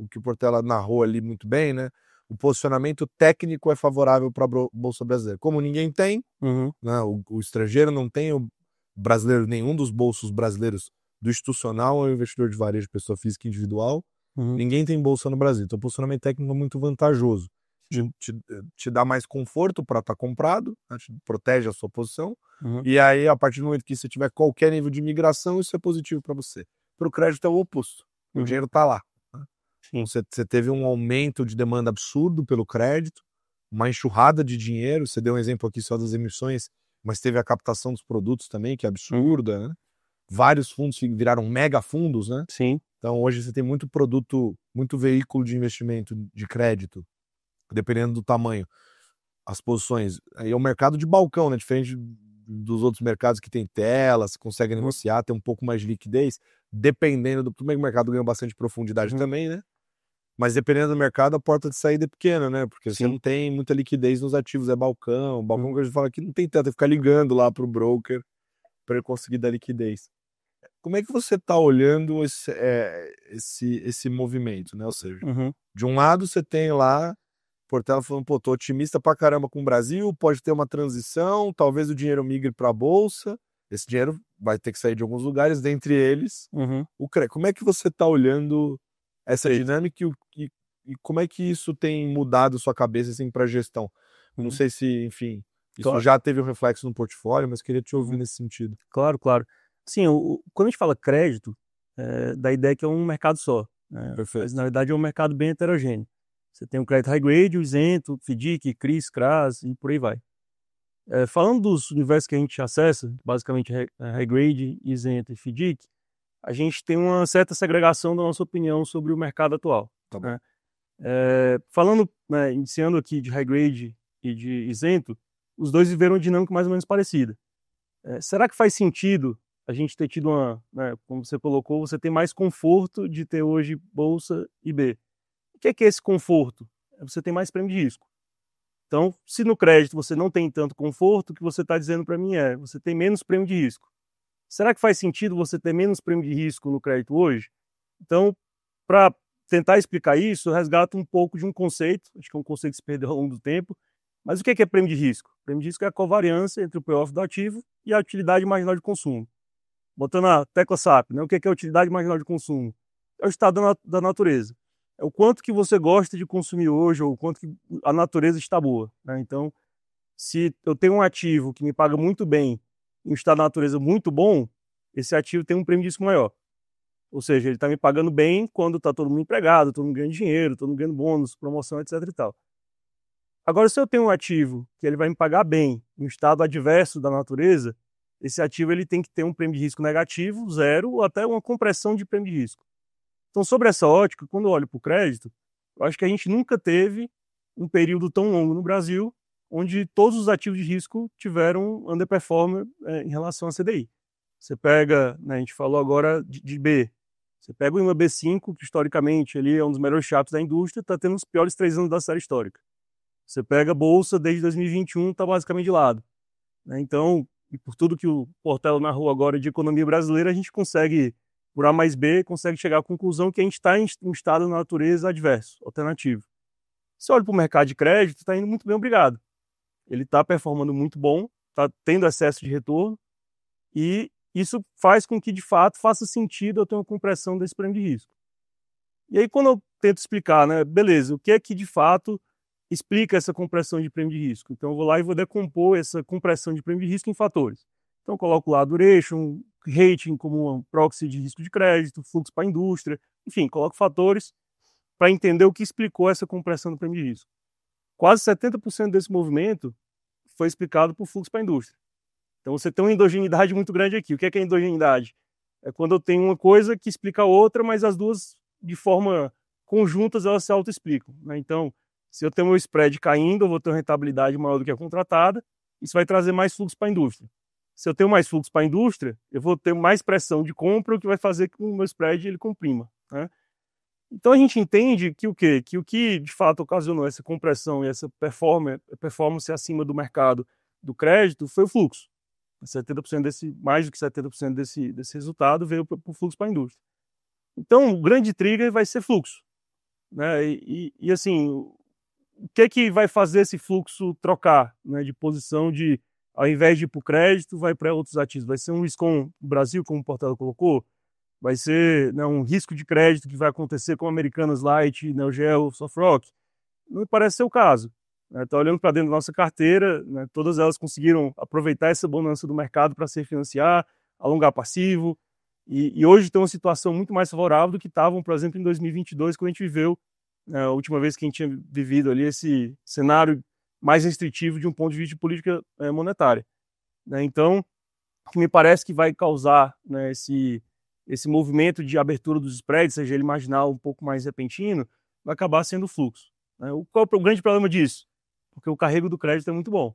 que o Portela narrou ali muito bem, né? O posicionamento técnico é favorável para a Bolsa Brasileira. Como ninguém tem, né? O estrangeiro não tem, o brasileiro, nenhum dos bolsos brasileiros do institucional ou investidor de varejo, pessoa física individual, ninguém tem bolsa no Brasil. Então, o posicionamento técnico é muito vantajoso. Te dá mais conforto para estar comprado, né? Te protege a sua posição. E aí, a partir do momento que você tiver qualquer nível de migração, isso é positivo para você. Para o crédito é o oposto. O dinheiro está lá. Né? Você teve um aumento de demanda absurdo pelo crédito, uma enxurrada de dinheiro. Você deu um exemplo aqui só das emissões, mas teve a captação dos produtos também, que é absurda. Né? Vários fundos viraram mega fundos, né? Sim. Então, hoje você tem muito produto, muito veículo de investimento de crédito, dependendo do tamanho, as posições. Aí é um mercado de balcão, né? Diferente dos outros mercados que tem telas, consegue negociar, tem um pouco mais de liquidez, dependendo do... Tudo bem que o mercado ganha bastante profundidade também, né? Mas dependendo do mercado, a porta de saída é pequena, né? Porque você não tem muita liquidez nos ativos, é balcão. Balcão que a gente fala que não tem tanto, é ficar ligando lá pro broker para ele conseguir dar liquidez. Como é que você está olhando esse movimento, né? Ou seja, de um lado você tem lá Portela falando, pô, tô otimista pra caramba com o Brasil, pode ter uma transição, talvez o dinheiro migre pra Bolsa, esse dinheiro vai ter que sair de alguns lugares, dentre eles o crédito. Como é que você tá olhando essa dinâmica e como é que isso tem mudado sua cabeça assim, pra gestão? Não sei se, enfim, isso já teve um reflexo no portfólio, mas queria te ouvir nesse sentido. Claro, claro. Sim, quando a gente fala crédito, dá a ideia que é um mercado só. Né? Perfeito. Mas, na verdade, é um mercado bem heterogêneo. Você tem o crédito high grade, o isento, FDIC, CRIs, CRAS e por aí vai. Falando dos universos que a gente acessa, basicamente high grade, isento e FDIC, a gente tem uma certa segregação da nossa opinião sobre o mercado atual. Tá bom. Né? Falando, né, iniciando aqui de high grade e de isento, os dois viveram uma dinâmica mais ou menos parecida. Será que faz sentido a gente ter tido né, como você colocou, você tem mais conforto de ter hoje Bolsa e B? O que é esse conforto? Você tem mais prêmio de risco. Então, se no crédito você não tem tanto conforto, o que você está dizendo para mim você tem menos prêmio de risco. Será que faz sentido você ter menos prêmio de risco no crédito hoje? Então, para tentar explicar isso, eu resgato um pouco de um conceito, acho que é um conceito que se perdeu ao longo do tempo, Mas o que é prêmio de risco? Prêmio de risco é a covariância entre o payoff do ativo e a utilidade marginal de consumo. Botando a tecla SAP, né? O que é a utilidade marginal de consumo? É o estado da natureza. É o quanto que você gosta de consumir hoje ou o quanto que a natureza está boa, né? Então, se eu tenho um ativo que me paga muito bem em um estado da natureza muito bom, esse ativo tem um prêmio de risco maior. Ou seja, ele está me pagando bem quando está todo mundo empregado, todo mundo ganhando dinheiro, todo mundo ganhando bônus, promoção, etc e tal. Agora, se eu tenho um ativo que ele vai me pagar bem em um estado adverso da natureza, esse ativo ele tem que ter um prêmio de risco negativo, zero, ou até uma compressão de prêmio de risco. Então, sobre essa ótica, quando eu olho para o crédito, eu acho que a gente nunca teve um período tão longo no Brasil onde todos os ativos de risco tiveram underperformer em relação à CDI. Você pega, né, a gente falou agora de B, você pega o IMA B5, que historicamente ele é um dos melhores chatos da indústria, está tendo os piores 3 anos da série histórica. Você pega a Bolsa desde 2021, está basicamente de lado. Né? Então, e por tudo que o Portela narrou agora de economia brasileira, a gente consegue, por A mais B, consegue chegar à conclusão que a gente está em um estado de natureza adverso, alternativo. Se olha para o mercado de crédito, está indo muito bem, obrigado. Ele está performando muito bom, está tendo excesso de retorno, e isso faz com que, de fato, faça sentido eu ter uma compressão desse prêmio de risco. E aí, quando eu tento explicar, né, beleza, o que é que, de fato, explica essa compressão de prêmio de risco? Então, eu vou lá e vou decompor essa compressão de prêmio de risco em fatores. Então, eu coloco lá duration, rating como um proxy de risco de crédito, fluxo para a indústria, enfim, coloco fatores para entender o que explicou essa compressão do prêmio de risco. Quase 70% desse movimento foi explicado por fluxo para a indústria. Então, você tem uma endogeneidade muito grande aqui. O que é endogeneidade? É quando eu tenho uma coisa que explica a outra, mas as duas, de forma conjuntas, elas se auto-explicam. Né? Então, se eu tenho meu spread caindo, eu vou ter uma rentabilidade maior do que a contratada, isso vai trazer mais fluxo para a indústria. Se eu tenho mais fluxo para a indústria, eu vou ter mais pressão de compra, o que vai fazer com que o meu spread ele comprima. Né? Então a gente entende que o quê? Que o que de fato ocasionou essa compressão e essa performance acima do mercado do crédito foi o fluxo. 70% mais do que 70% desse resultado veio para o fluxo para a indústria. Então o grande trigger vai ser fluxo. Né? E assim, o que vai fazer esse fluxo trocar, né, de posição de, ao invés de ir para o crédito, vai para outros ativos? Vai ser um risk-on no Brasil, como o Portela colocou? Vai ser, né, um risco de crédito que vai acontecer com Americanas Light, Neogel, Sofrock? Não me parece ser o caso. Está olhando para dentro da nossa carteira, né, todas elas conseguiram aproveitar essa bonança do mercado para se refinanciar, alongar passivo, e hoje tem uma situação muito mais favorável do que estavam, por exemplo, em 2022, quando a gente viveu, a última vez que a gente tinha vivido ali esse cenário mais restritivo de um ponto de vista de política monetária. Né? Então, o que me parece que vai causar, né, esse movimento de abertura dos spreads, seja ele marginal um pouco mais repentino, vai acabar sendo o fluxo. Né? Qual é o grande problema disso? Porque o carrego do crédito é muito bom.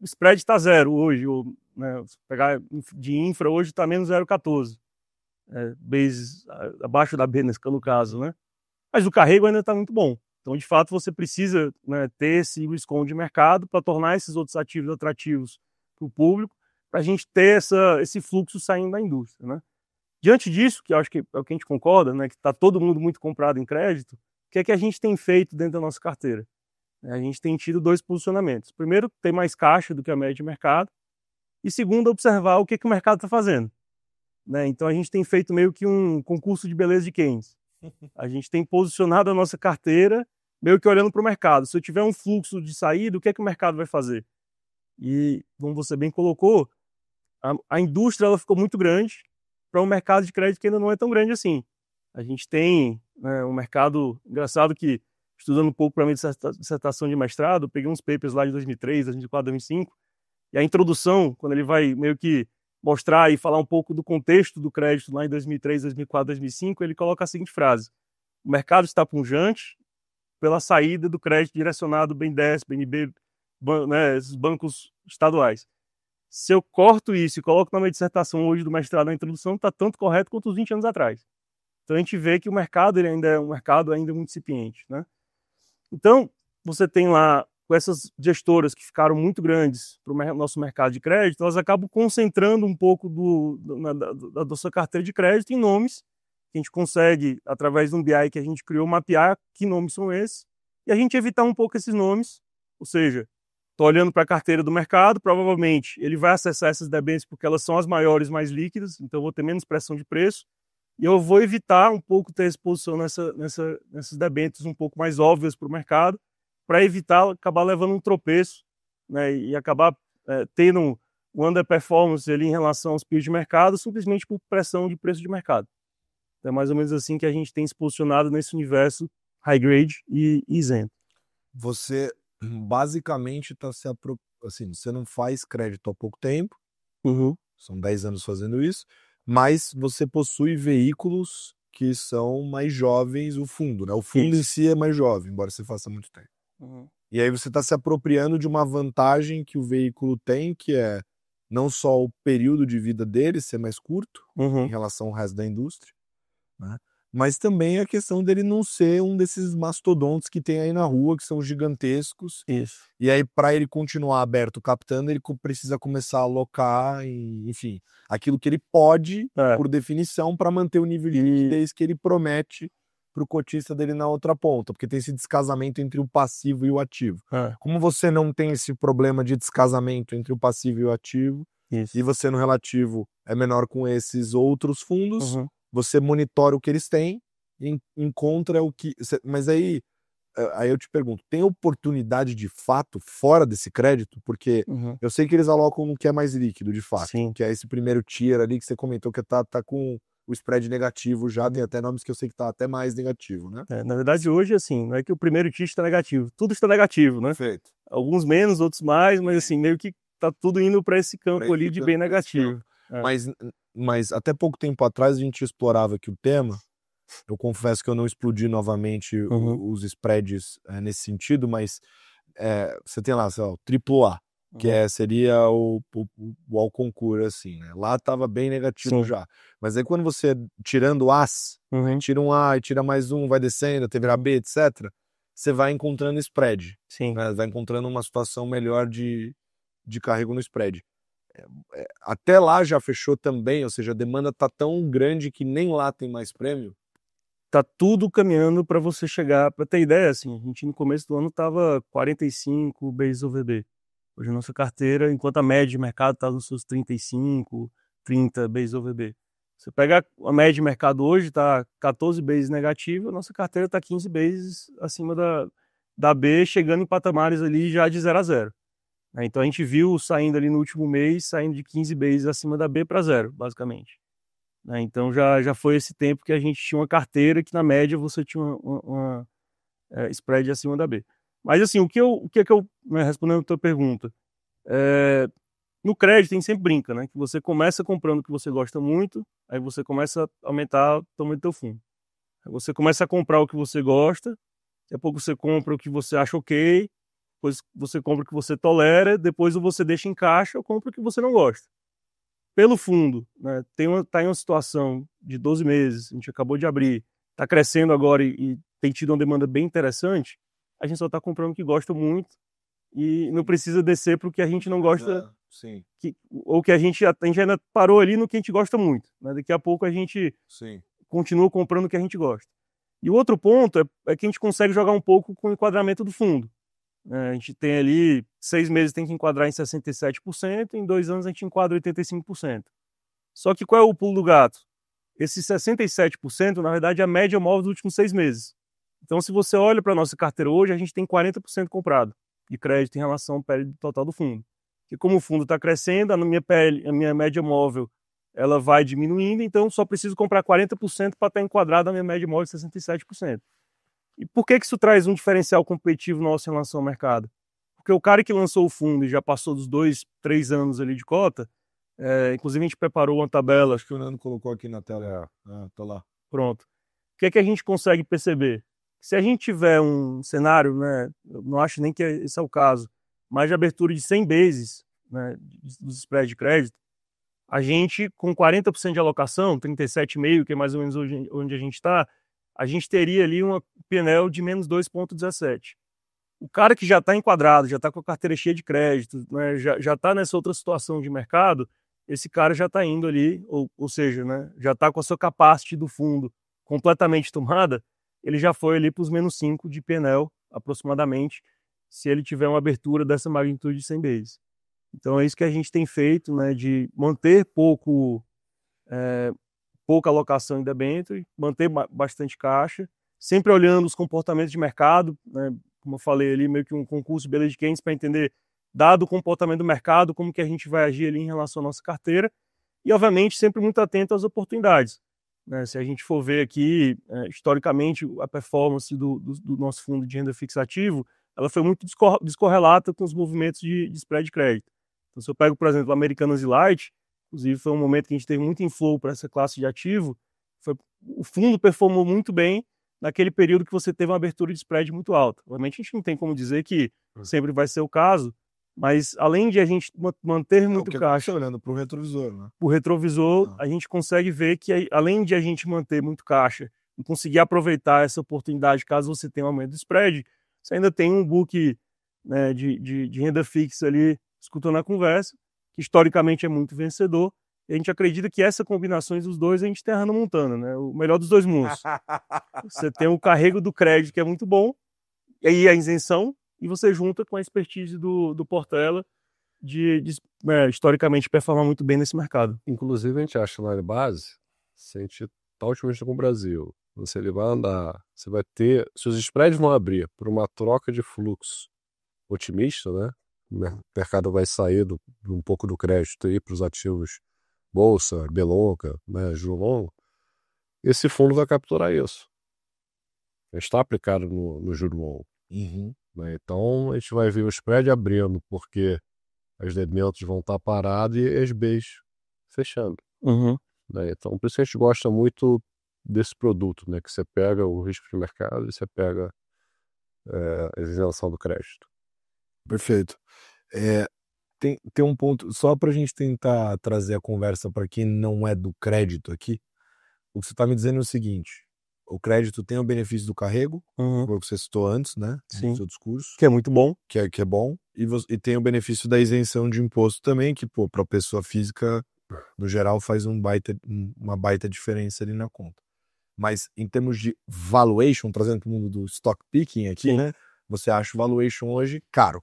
O spread está zero hoje, ou, né, se pegar de infra hoje está menos 0,14. Bases abaixo da B, no caso, né? Mas o carrego ainda está muito bom. Então, de fato, você precisa, né, ter esse risk-on de mercado para tornar esses outros ativos atrativos para o público, para a gente ter esse fluxo saindo da indústria. Né? Diante disso, que eu acho que é o que a gente concorda, né, que está todo mundo muito comprado em crédito, o que é que a gente tem feito dentro da nossa carteira? A gente tem tido 2 posicionamentos. Primeiro, ter mais caixa do que a média de mercado. E segundo, observar o que o mercado está fazendo. Né? Então, a gente tem feito meio que um concurso de beleza de Keynes. A gente tem posicionado a nossa carteira meio que olhando para o mercado. Se eu tiver um fluxo de saída, o que o mercado vai fazer? E, como você bem colocou, a indústria ela ficou muito grande para um mercado de crédito que ainda não é tão grande assim. A gente tem, né, um mercado engraçado que, estudando um pouco para a minha dissertação de mestrado, peguei uns papers lá de 2003, 2004, 2005, e a introdução, quando ele vai meio que mostrar e falar um pouco do contexto do crédito lá em 2003, 2004, 2005, ele coloca a seguinte frase: o mercado está pungente pela saída do crédito direcionado BNDES, BNB, né, esses bancos estaduais. Se eu corto isso e coloco na minha dissertação hoje do mestrado na introdução, está tanto correto quanto os 20 anos atrás. Então a gente vê que o mercado ele ainda é um mercado ainda muito incipiente. Né? Então, você tem lá, com essas gestoras que ficaram muito grandes para o nosso mercado de crédito, elas acabam concentrando um pouco da nossa carteira de crédito em nomes que a gente consegue, através de um BI que a gente criou, mapear que nomes são esses, e a gente evitar um pouco esses nomes Ou seja, estou olhando para a carteira do mercado, provavelmente ele vai acessar essas debêntures porque elas são as maiores, mais líquidas, então eu vou ter menos pressão de preço, e eu vou evitar um pouco ter exposição nessas debêntures um pouco mais óbvias para o mercado, para evitar acabar levando um tropeço, né, e acabar tendo um underperformance ali em relação aos peers de mercado, simplesmente por pressão de preço de mercado. Então, é mais ou menos assim que a gente tem se posicionado nesse universo high grade e isento. Você basicamente está assim, você não faz crédito há pouco tempo, são 10 anos fazendo isso, mas você possui veículos que são mais jovens, o fundo, né? O fundo em si é mais jovem, embora você faça muito tempo. E aí você está se apropriando de uma vantagem que o veículo tem, que é não só o período de vida dele ser mais curto em relação ao resto da indústria, né? Mas também a questão dele não ser um desses mastodontes que tem aí na rua, que são gigantescos. Isso. E aí, para ele continuar aberto captando, ele precisa começar a alocar, enfim, aquilo que ele pode, por definição, para manter o nível de liquidez que ele promete para o cotista dele na outra ponta, porque tem esse descasamento entre o passivo e o ativo. Como você não tem esse problema de descasamento entre o passivo e o ativo, e você no relativo é menor com esses outros fundos, você monitora o que eles têm e encontra o que... Mas aí eu te pergunto, tem oportunidade de fato fora desse crédito? Porque eu sei que eles alocam no que é mais líquido, de fato. Sim. Que é esse primeiro tier ali que você comentou que tá com o spread negativo já, tem até nomes que eu sei que tá até mais negativo, né? Na verdade, hoje, assim, não é que o primeiro tier está negativo, tudo está negativo, né? Perfeito. Alguns menos, outros mais, mas assim, meio que tá tudo indo para esse campo ali de bem negativo. Mas até pouco tempo atrás a gente explorava aqui o tema. Eu confesso que eu não explodi novamente os spreads nesse sentido, mas você tem lá, sei lá, o AAA, que seria o Alconcur, assim, né? Lá tava bem negativo já. Mas aí quando você, tirando As, tira um A e tira mais um, vai descendo, até virar B, etc., você vai encontrando spread. Sim. Né? Vai encontrando uma situação melhor de carrego no spread. Até lá já fechou também, ou seja, a demanda tá tão grande que nem lá tem mais prêmio. Tá tudo caminhando para você chegar, para ter ideia, assim, a gente no começo do ano tava 45 basis over B. Hoje a nossa carteira, enquanto a média de mercado tá nos seus 35, 30 basis over B. Você pega a média de mercado hoje, tá 14 basis negativa, a nossa carteira tá 15 basis acima da B, chegando em patamares ali já de 0 a 0. Então a gente viu saindo ali no último mês, saindo de 15 bases acima da B para 0, basicamente. Então já foi esse tempo que a gente tinha uma carteira que na média você tinha uma spread acima da B. Mas assim, o que eu respondendo a tua pergunta, no crédito a gente sempre brinca, né? Que você começa comprando o que você gosta muito, aí você começa a aumentar o tamanho do teu fundo. Aí você começa a comprar o que você gosta, daqui a pouco você compra o que você acha ok, depois você compra o que você tolera, depois você deixa em caixa ou compra o que você não gosta. Pelo fundo, né, tá em uma situação de 12 meses, a gente acabou de abrir, está crescendo agora e tem tido uma demanda bem interessante, a gente só está comprando o que gosta muito e não precisa descer para o que a gente não gosta, ou que a gente ainda parou ali no que a gente gosta muito. Né? Daqui a pouco a gente continua comprando o que a gente gosta. E o outro ponto é que a gente consegue jogar um pouco com o enquadramento do fundo. A gente tem ali 6 meses tem que enquadrar em 67%, em 2 anos a gente enquadra 85%. Só que qual é o pulo do gato? Esse 67%, na verdade, é a média móvel dos últimos 6 meses. Então, se você olha para a nossa carteira hoje, a gente tem 40% comprado de crédito em relação ao PL total do fundo. Porque como o fundo está crescendo, a minha média móvel ela vai diminuindo, então só preciso comprar 40% para estar enquadrado na minha média móvel de 67%. E por que isso traz um diferencial competitivo nosso em relação ao mercado? Porque o cara que lançou o fundo e já passou dos 2, 3 anos ali de cota, inclusive a gente preparou uma tabela. Acho que o Nando colocou aqui na tela. Tá lá. Pronto. O que é que a gente consegue perceber? Se a gente tiver um cenário, né, eu não acho nem que esse é o caso, mas de abertura de 100 bases, né, dos spreads de crédito, a gente, com 40% de alocação, 37,5%, que é mais ou menos onde a gente está, a gente teria ali uma P&L de menos 2,17. O cara que já está enquadrado, já está com a carteira cheia de crédito, né, já está nessa outra situação de mercado, esse cara já está indo ali, ou seja, né, já está com a sua capacity do fundo completamente tomada, ele já foi ali para os menos 5 de P&L, aproximadamente, se ele tiver uma abertura dessa magnitude de 100 bases. Então é isso que a gente tem feito, né, de manter pouca alocação em debênture, manter bastante caixa, sempre olhando os comportamentos de mercado, né, como eu falei ali, meio que um concurso Beleza de Keynes para entender, dado o comportamento do mercado, como que a gente vai agir ali em relação à nossa carteira, e obviamente sempre muito atento às oportunidades. Né? Se a gente for ver aqui, historicamente, a performance do nosso fundo de renda fixa ativo, ela foi muito descorrelata com os movimentos de spread de crédito. Então, se eu pego, por exemplo, Americanas e Light, inclusive foi um momento que a gente teve muito inflow para essa classe de ativo, o fundo performou muito bem naquele período que você teve uma abertura de spread muito alta. Obviamente a gente não tem como dizer que sempre vai ser o caso, mas além de a gente manter muito caixa... olhando para o retrovisor, né? O retrovisor, a gente consegue ver que além de a gente manter muito caixa e conseguir aproveitar essa oportunidade caso você tenha um aumento do spread, você ainda tem um book, né, de renda fixa ali escutando a conversa, que historicamente é muito vencedor. E a gente acredita que essa combinação dos dois a gente tem a Hannah Montana, né? O melhor dos dois mundos. Você tem o carrego do crédito, que é muito bom, e aí a isenção, e você junta com a expertise do Portela de historicamente performar muito bem nesse mercado. Inclusive, a gente acha na base, se a gente está otimista com o Brasil, ele vai andar, você vai ter, se os spreads vão abrir por uma troca de fluxo otimista, né? O mercado vai sair um pouco do crédito aí para os ativos bolsa, belonca, né, juro longo, esse fundo vai capturar isso. Está aplicado no juro longo. Uhum. Né? Então, a gente vai ver o spread abrindo, porque as debêntures vão estar paradas e as Bs fechando. Uhum. Né? Então, por isso que a gente gosta muito desse produto, né? Que você pega o risco de mercado e você pega a isenção do crédito. Perfeito. Tem um ponto, só para a gente tentar trazer a conversa para quem não é do crédito aqui, o que você está me dizendo é o seguinte: o crédito tem o benefício do carrego, como você citou antes, né? Sim. No seu discurso. Que é muito bom. Que é bom. E tem o benefício da isenção de imposto também, que, para a pessoa física, no geral, faz uma baita diferença ali na conta. Mas em termos de valuation, trazendo para o mundo do stock picking aqui, né? Você acha o valuation hoje caro.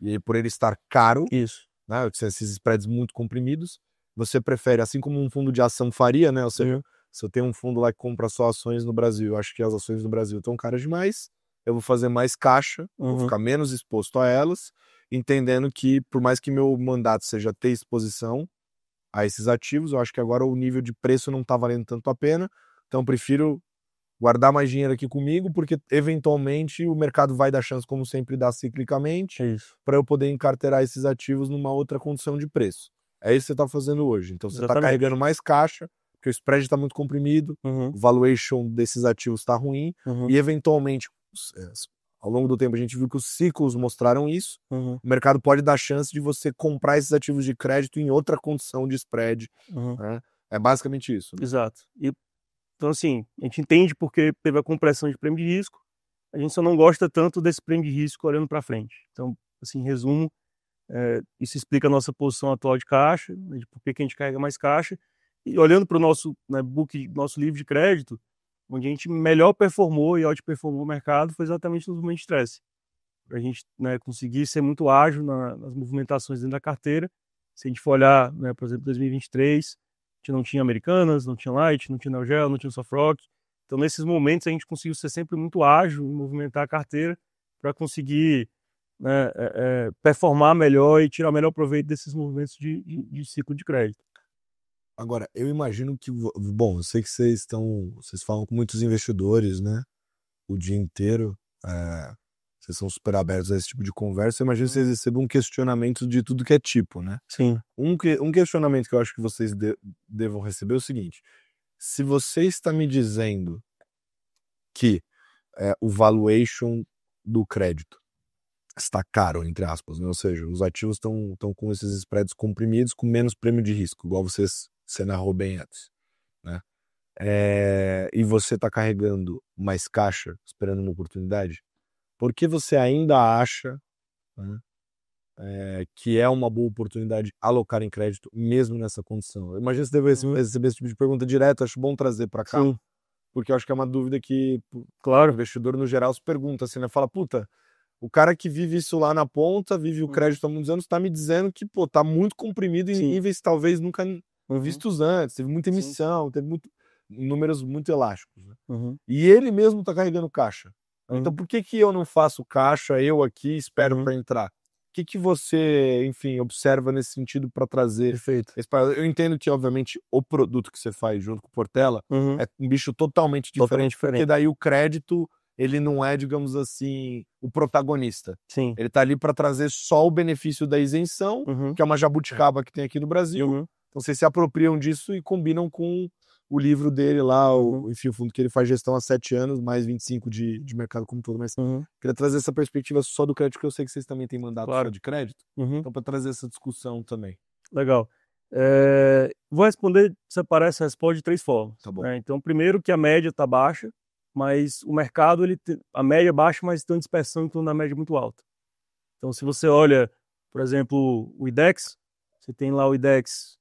E aí, por ele estar caro, Isso. Né, esses spreads muito comprimidos, você prefere, assim como um fundo de ação faria, né? Ou seja, se eu tenho um fundo lá que compra só ações no Brasil, eu acho que as ações no Brasil estão caras demais, eu vou fazer mais caixa, vou ficar menos exposto a elas, entendendo que, por mais que meu mandato seja ter exposição a esses ativos, eu acho que agora o nível de preço não está valendo tanto a pena, então eu prefiro guardar mais dinheiro aqui comigo, porque eventualmente o mercado vai dar chance, como sempre dá ciclicamente, para eu poder encarteirar esses ativos numa outra condição de preço. É isso que você está fazendo hoje. Então você está carregando mais caixa, porque o spread está muito comprimido, o valuation desses ativos está ruim, e eventualmente, ao longo do tempo, a gente viu que os ciclos mostraram isso, o mercado pode dar chance de você comprar esses ativos de crédito em outra condição de spread. Né? É basicamente isso. Né? Exato. Então, assim, a gente entende porque teve a compressão de prêmio de risco, a gente só não gosta tanto desse prêmio de risco olhando para frente. Então, assim, em resumo, isso explica a nossa posição atual de caixa, né, de por que a gente carrega mais caixa, e olhando para o nosso book, nosso livro de crédito, onde a gente melhor performou e outperformou o mercado foi exatamente nos momentos de estresse. Para a gente conseguir ser muito ágil nas movimentações dentro da carteira. Se a gente for olhar, por exemplo, 2023, a gente não tinha Americanas, não tinha Light, não tinha Neogel, não tinha Sofrock. Então, nesses momentos, a gente conseguiu ser sempre muito ágil em movimentar a carteira para conseguir performar melhor e tirar o melhor proveito desses movimentos de ciclo de crédito. Agora, eu imagino que, bom, eu sei que vocês falam com muitos investidores, né, o dia inteiro, vocês são super abertos a esse tipo de conversa, eu imagino que vocês recebam questionamentos de tudo que é tipo, né? Sim. Um questionamento que eu acho que vocês devam receber é o seguinte: se você está me dizendo que o valuation do crédito está caro, entre aspas, né? Ou seja, os ativos estão com esses spreads comprimidos, com menos prêmio de risco, igual você narrou bem antes, né? E você está carregando mais caixa, esperando uma oportunidade, por que você ainda acha, né, que é uma boa oportunidade alocar em crédito, mesmo nessa condição? Eu imagino que você deve receber esse tipo de pergunta direto, acho bom trazer para cá. Sim. Porque eu acho que é uma dúvida que, claro, o investidor no geral se pergunta, assim, né? Fala, puta, O cara que vive isso lá na ponta, vive o crédito há muitos anos, tá me dizendo que, pô, tá muito comprimido em níveis talvez nunca vistos antes. Teve muita emissão, teve números muito elásticos. Né? E ele mesmo tá carregando caixa. Então por que eu não faço caixa, eu aqui, espero para entrar? O que você, enfim, observa nesse sentido para trazer? Perfeito. Eu entendo que, obviamente, o produto que você faz junto com o Portela é um bicho totalmente diferente, porque daí o crédito, ele não é, digamos assim, o protagonista. Sim. Ele tá ali para trazer só o benefício da isenção, que é uma jabuticaba que tem aqui no Brasil. Então vocês se apropriam disso e combinam com o livro dele lá, enfim, o fundo que ele faz gestão há 7 anos, mais 25 de mercado como todo. Mas queria trazer essa perspectiva só do crédito, que eu sei que vocês também têm mandato só de crédito. Então, para trazer essa discussão também. Legal. Vou responder, separar essa resposta de 3 formas. Tá bom. Então, primeiro que a média está baixa, mas o mercado, a média é baixa, mas tem uma dispersão em torno da média muito alta. Então, se você olha, por exemplo, o IDEX, você tem lá o IDEX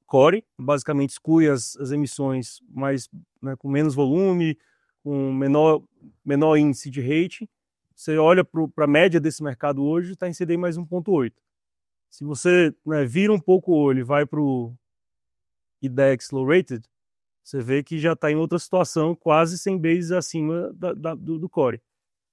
Core, basicamente exclui as emissões mais, né, com menos volume, com menor índice de rating. Você olha para a média desse mercado hoje, está em CDI mais 1,8. Se você, né, vira um pouco o olho e vai para o IDEX Low Rated, você vê que já está em outra situação, quase 100 bases acima do Core.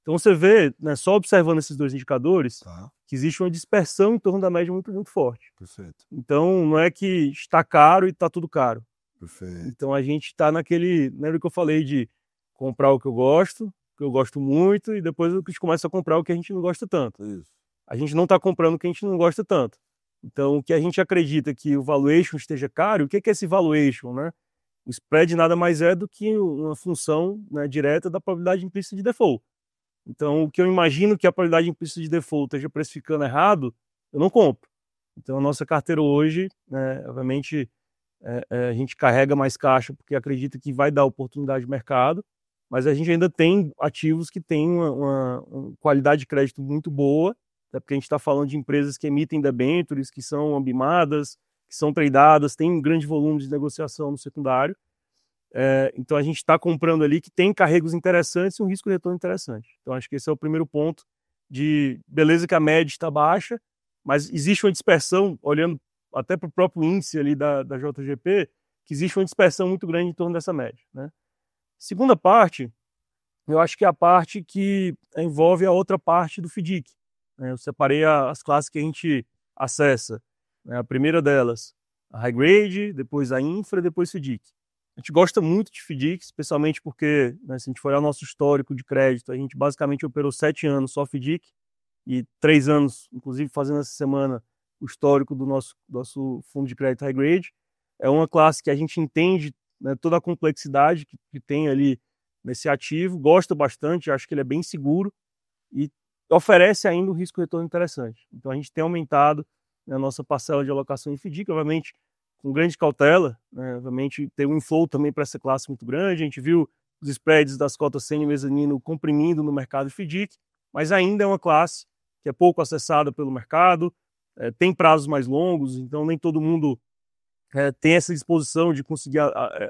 Então você vê, né, só observando esses 2 indicadores, que existe uma dispersão em torno da média muito, muito forte. Perfeito. Então não é que está caro e está tudo caro. Perfeito. Então a gente está naquele, lembra que eu falei de comprar o que eu gosto muito, e depois a gente começa a comprar o que a gente não gosta tanto. Isso. A gente não está comprando o que a gente não gosta tanto. Então o que a gente acredita que o valuation esteja caro, o que é esse valuation, né? O spread nada mais é do que uma função, né, direta da probabilidade implícita de default. Então, o que eu imagino que a probabilidade implícita de default esteja precificando errado, eu não compro. Então, a nossa carteira hoje, né, obviamente, a gente carrega mais caixa porque acredita que vai dar oportunidade de mercado, mas a gente ainda tem ativos que têm uma qualidade de crédito muito boa, até porque a gente está falando de empresas que emitem debêntures, que são ambimadas, que são tradeadas, tem um grande volume de negociação no secundário. Então a gente está comprando ali que tem carregos interessantes e um risco de retorno interessante. Então acho que esse é o primeiro ponto de beleza que a média está baixa, mas existe uma dispersão, olhando até para o próprio índice ali da JGP, que existe uma dispersão muito grande em torno dessa média. Né? Segunda parte, eu acho que é a parte que envolve a outra parte do FDIC. Eu separei as classes que a gente acessa. A primeira delas, a High Grade, depois a Infra, depois FDIC. A gente gosta muito de FDIC, especialmente porque, né, se a gente for olhar o nosso histórico de crédito, a gente basicamente operou 7 anos só FDIC e 3 anos, inclusive fazendo essa semana o histórico do nosso fundo de crédito High Grade. É uma classe que a gente entende, né, toda a complexidade que tem ali nesse ativo, gosta bastante, acho que ele é bem seguro e oferece ainda um risco-retorno interessante. Então a gente tem aumentado, né, a nossa parcela de alocação em FDIC, obviamente com grande cautela, né? Obviamente tem um inflow também para essa classe muito grande, a gente viu os spreads das cotas sênior e mezanino comprimindo no mercado FDIC, mas ainda é uma classe que é pouco acessada pelo mercado, tem prazos mais longos, então nem todo mundo tem essa disposição de conseguir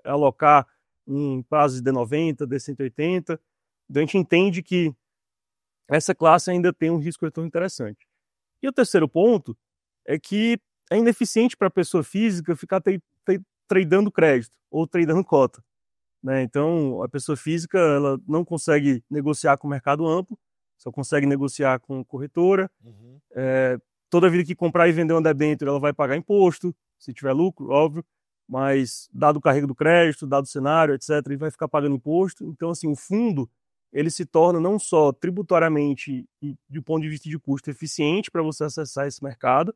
alocar em prazos de D90, D180, então a gente entende que essa classe ainda tem um risco-retorno interessante. E o terceiro ponto é que é ineficiente para a pessoa física ficar tradando crédito ou tradando cota. Né? Então, a pessoa física ela não consegue negociar com o mercado amplo, só consegue negociar com corretora. Toda vida que comprar e vender uma debênture, ela vai pagar imposto, se tiver lucro, óbvio, mas dado o carrego do crédito, dado o cenário, etc., ele vai ficar pagando imposto. Então, assim, o fundo ele se torna não só tributariamente e do ponto de vista de custo eficiente para você acessar esse mercado,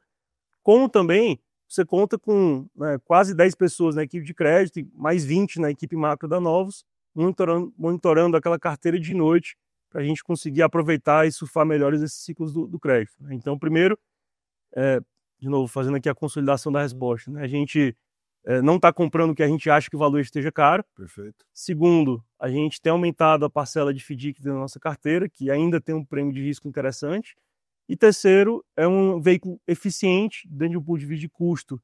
como também você conta com, né, quase 10 pessoas na equipe de crédito e mais 20 na equipe macro da Novos, monitorando aquela carteira de noite para a gente conseguir aproveitar e surfar melhores esses ciclos do crédito. Então, primeiro, de novo, fazendo aqui a consolidação da resposta, né, a gente não está comprando o que a gente acha que o valor esteja caro. Perfeito. Segundo, a gente tem aumentado a parcela de FDIC da nossa carteira, que ainda tem um prêmio de risco interessante. E terceiro, é um veículo eficiente dentro de um ponto de vista de custo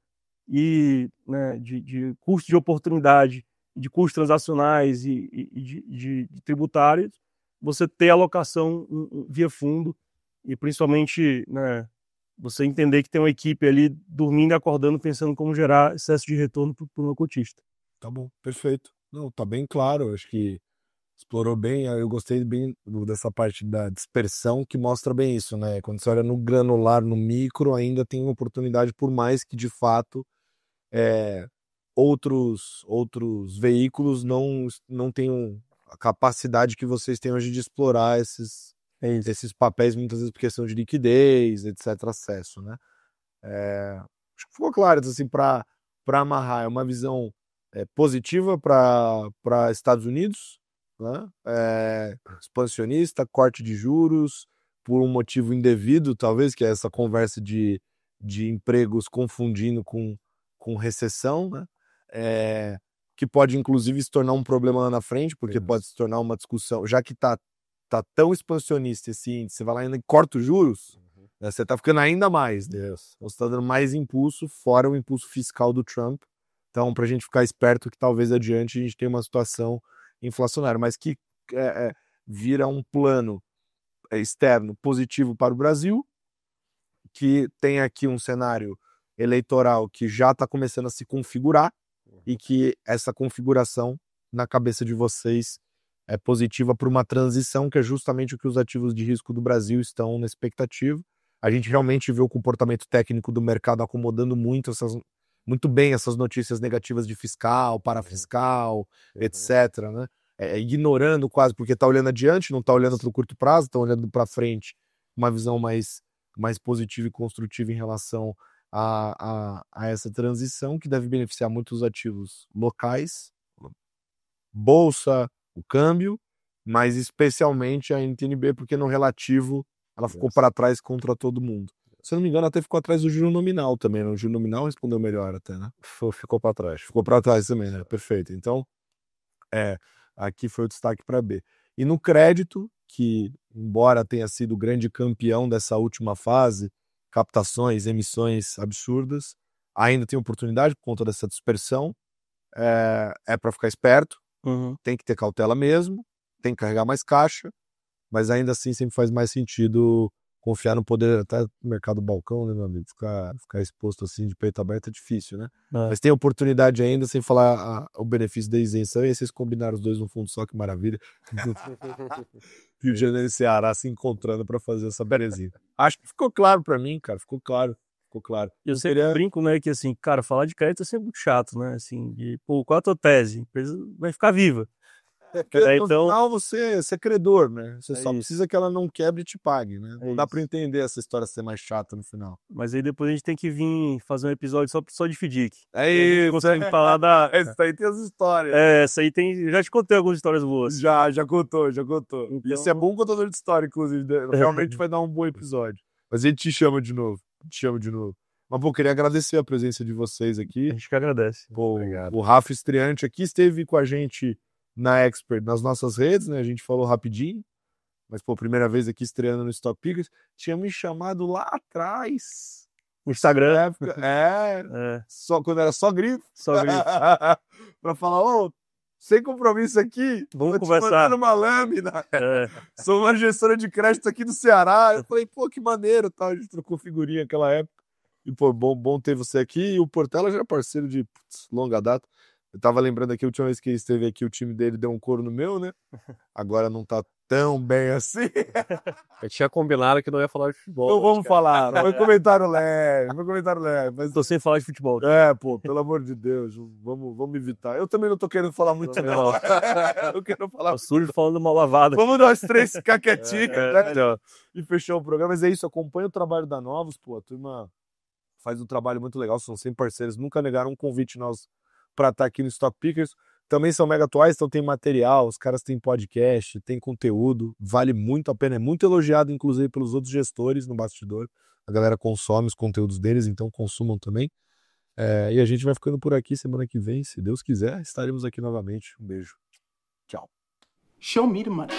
e, né, de custo de oportunidade, de custos transacionais e de tributários, você ter alocação via fundo e principalmente, né, você entender que tem uma equipe ali dormindo e acordando pensando como gerar excesso de retorno para o cotista. Tá bom, perfeito. Não, tá bem claro, acho que explorou bem, eu gostei bem dessa parte da dispersão que mostra bem isso, né? Quando você olha no granular, no micro, ainda tem uma oportunidade, por mais que de fato outros veículos não tenham a capacidade que vocês têm hoje de explorar esses papéis, muitas vezes por questão de liquidez, etc, acesso, né? Acho que ficou claro, assim, para amarrar, é uma visão positiva para Estados Unidos, né? Expansionista, corte de juros, por um motivo indevido, talvez, que é essa conversa de empregos confundindo com recessão, né? Que pode, inclusive, se tornar um problema lá na frente, porque pode se tornar uma discussão, já que tá tão expansionista esse índice, você vai lá ainda e corta os juros, né? Você tá ficando ainda mais, né? Você tá dando mais impulso, fora o impulso fiscal do Trump. Então, para a gente ficar esperto que talvez adiante a gente tenha uma situação inflacionária, mas que vira um plano externo positivo para o Brasil, que tem aqui um cenário eleitoral que já está começando a se configurar e que essa configuração na cabeça de vocês é positiva para uma transição, que é justamente o que os ativos de risco do Brasil estão na expectativa. A gente realmente vê o comportamento técnico do mercado acomodando muito bem essas notícias negativas de fiscal, parafiscal, etc, né? Ignorando quase, porque está olhando adiante, não está olhando para o curto prazo, está olhando para frente, uma visão mais positiva e construtiva em relação a essa transição, que deve beneficiar muitos ativos locais, bolsa, o câmbio, mas especialmente a NTNB, porque no relativo ela ficou para trás contra todo mundo. Se eu não me engano, até ficou atrás do juro nominal também, né? O juro nominal respondeu melhor até, né? Ficou para trás. Ficou para trás também, né? Perfeito. Então, aqui foi o destaque para B. E no crédito, que embora tenha sido o grande campeão dessa última fase, captações, emissões absurdas, ainda tem oportunidade por conta dessa dispersão. Para ficar esperto, tem que ter cautela mesmo, tem que carregar mais caixa, mas ainda assim sempre faz mais sentido confiar no poder, até no mercado balcão, né, meu amigo? Ficar exposto assim de peito aberto é difícil, né? Mas tem oportunidade ainda, sem falar o benefício da isenção, e aí vocês combinaram os dois num fundo só, que maravilha. Rio de Janeiro e Ceará se encontrando para fazer essa belezinha. Acho que ficou claro para mim, cara, ficou claro. Eu sempre brinco, né, que assim, cara, falar de crédito é sempre muito chato, né, assim, qual a tua tese? A empresa vai ficar viva. No final você é credor, né? Você só precisa que ela não quebre e te pague, né? Não dá pra entender essa história ser mais chata no final. Mas aí depois a gente tem que vir fazer um episódio só de FDIC. Isso. Consegue falar da... Essa aí tem as histórias. Essa aí tem... Já te contei algumas histórias boas. Já contou. Então... Isso é bom contador de história, inclusive. Realmente vai dar um bom episódio. Mas a gente te chama de novo. Mas, pô, queria agradecer a presença de vocês aqui. A gente que agradece. Pô, o Rafa estreante aqui esteve com a gente na Expert, nas nossas redes, né? A gente falou rapidinho, mas, pô, primeira vez aqui estreando no Stock Pickers. Tinha me chamado lá atrás. No Instagram. Na época, só, quando era só grifo. Pra falar, sem compromisso aqui, vamos conversar. Te mandando uma lâmina. Sou uma gestora de crédito aqui do Ceará. Eu falei, pô, que maneiro, tal. A gente trocou figurinha naquela época. E, pô, bom ter você aqui. E o Portela já é parceiro de longa data. Eu tava lembrando aqui, a última vez que ele esteve aqui, o time dele deu um couro no meu, né? Agora não tá tão bem assim. Eu tinha combinado que não ia falar de futebol. Não vamos falar. Foi comentário leve. Mas tô sem falar de futebol. Pô, pelo amor de Deus, vamos evitar. Eu também não tô querendo falar muito, não. Eu quero falar. O sujo falando mal lavado. Vamos nós três ficar quietinhos, né? E fechar o programa. Mas é isso, acompanha o trabalho da Novos, pô. A turma faz um trabalho muito legal, são sempre parceiros. Nunca negaram um convite nosso para estar aqui no Stock Pickers. Também são mega atuais, então tem material, os caras têm podcast, tem conteúdo, vale muito a pena, é muito elogiado, inclusive, pelos outros gestores no bastidor. A galera consome os conteúdos deles, então consumam também. E a gente vai ficando por aqui semana que vem, se Deus quiser, estaremos aqui novamente. Um beijo. Tchau. Show me the money.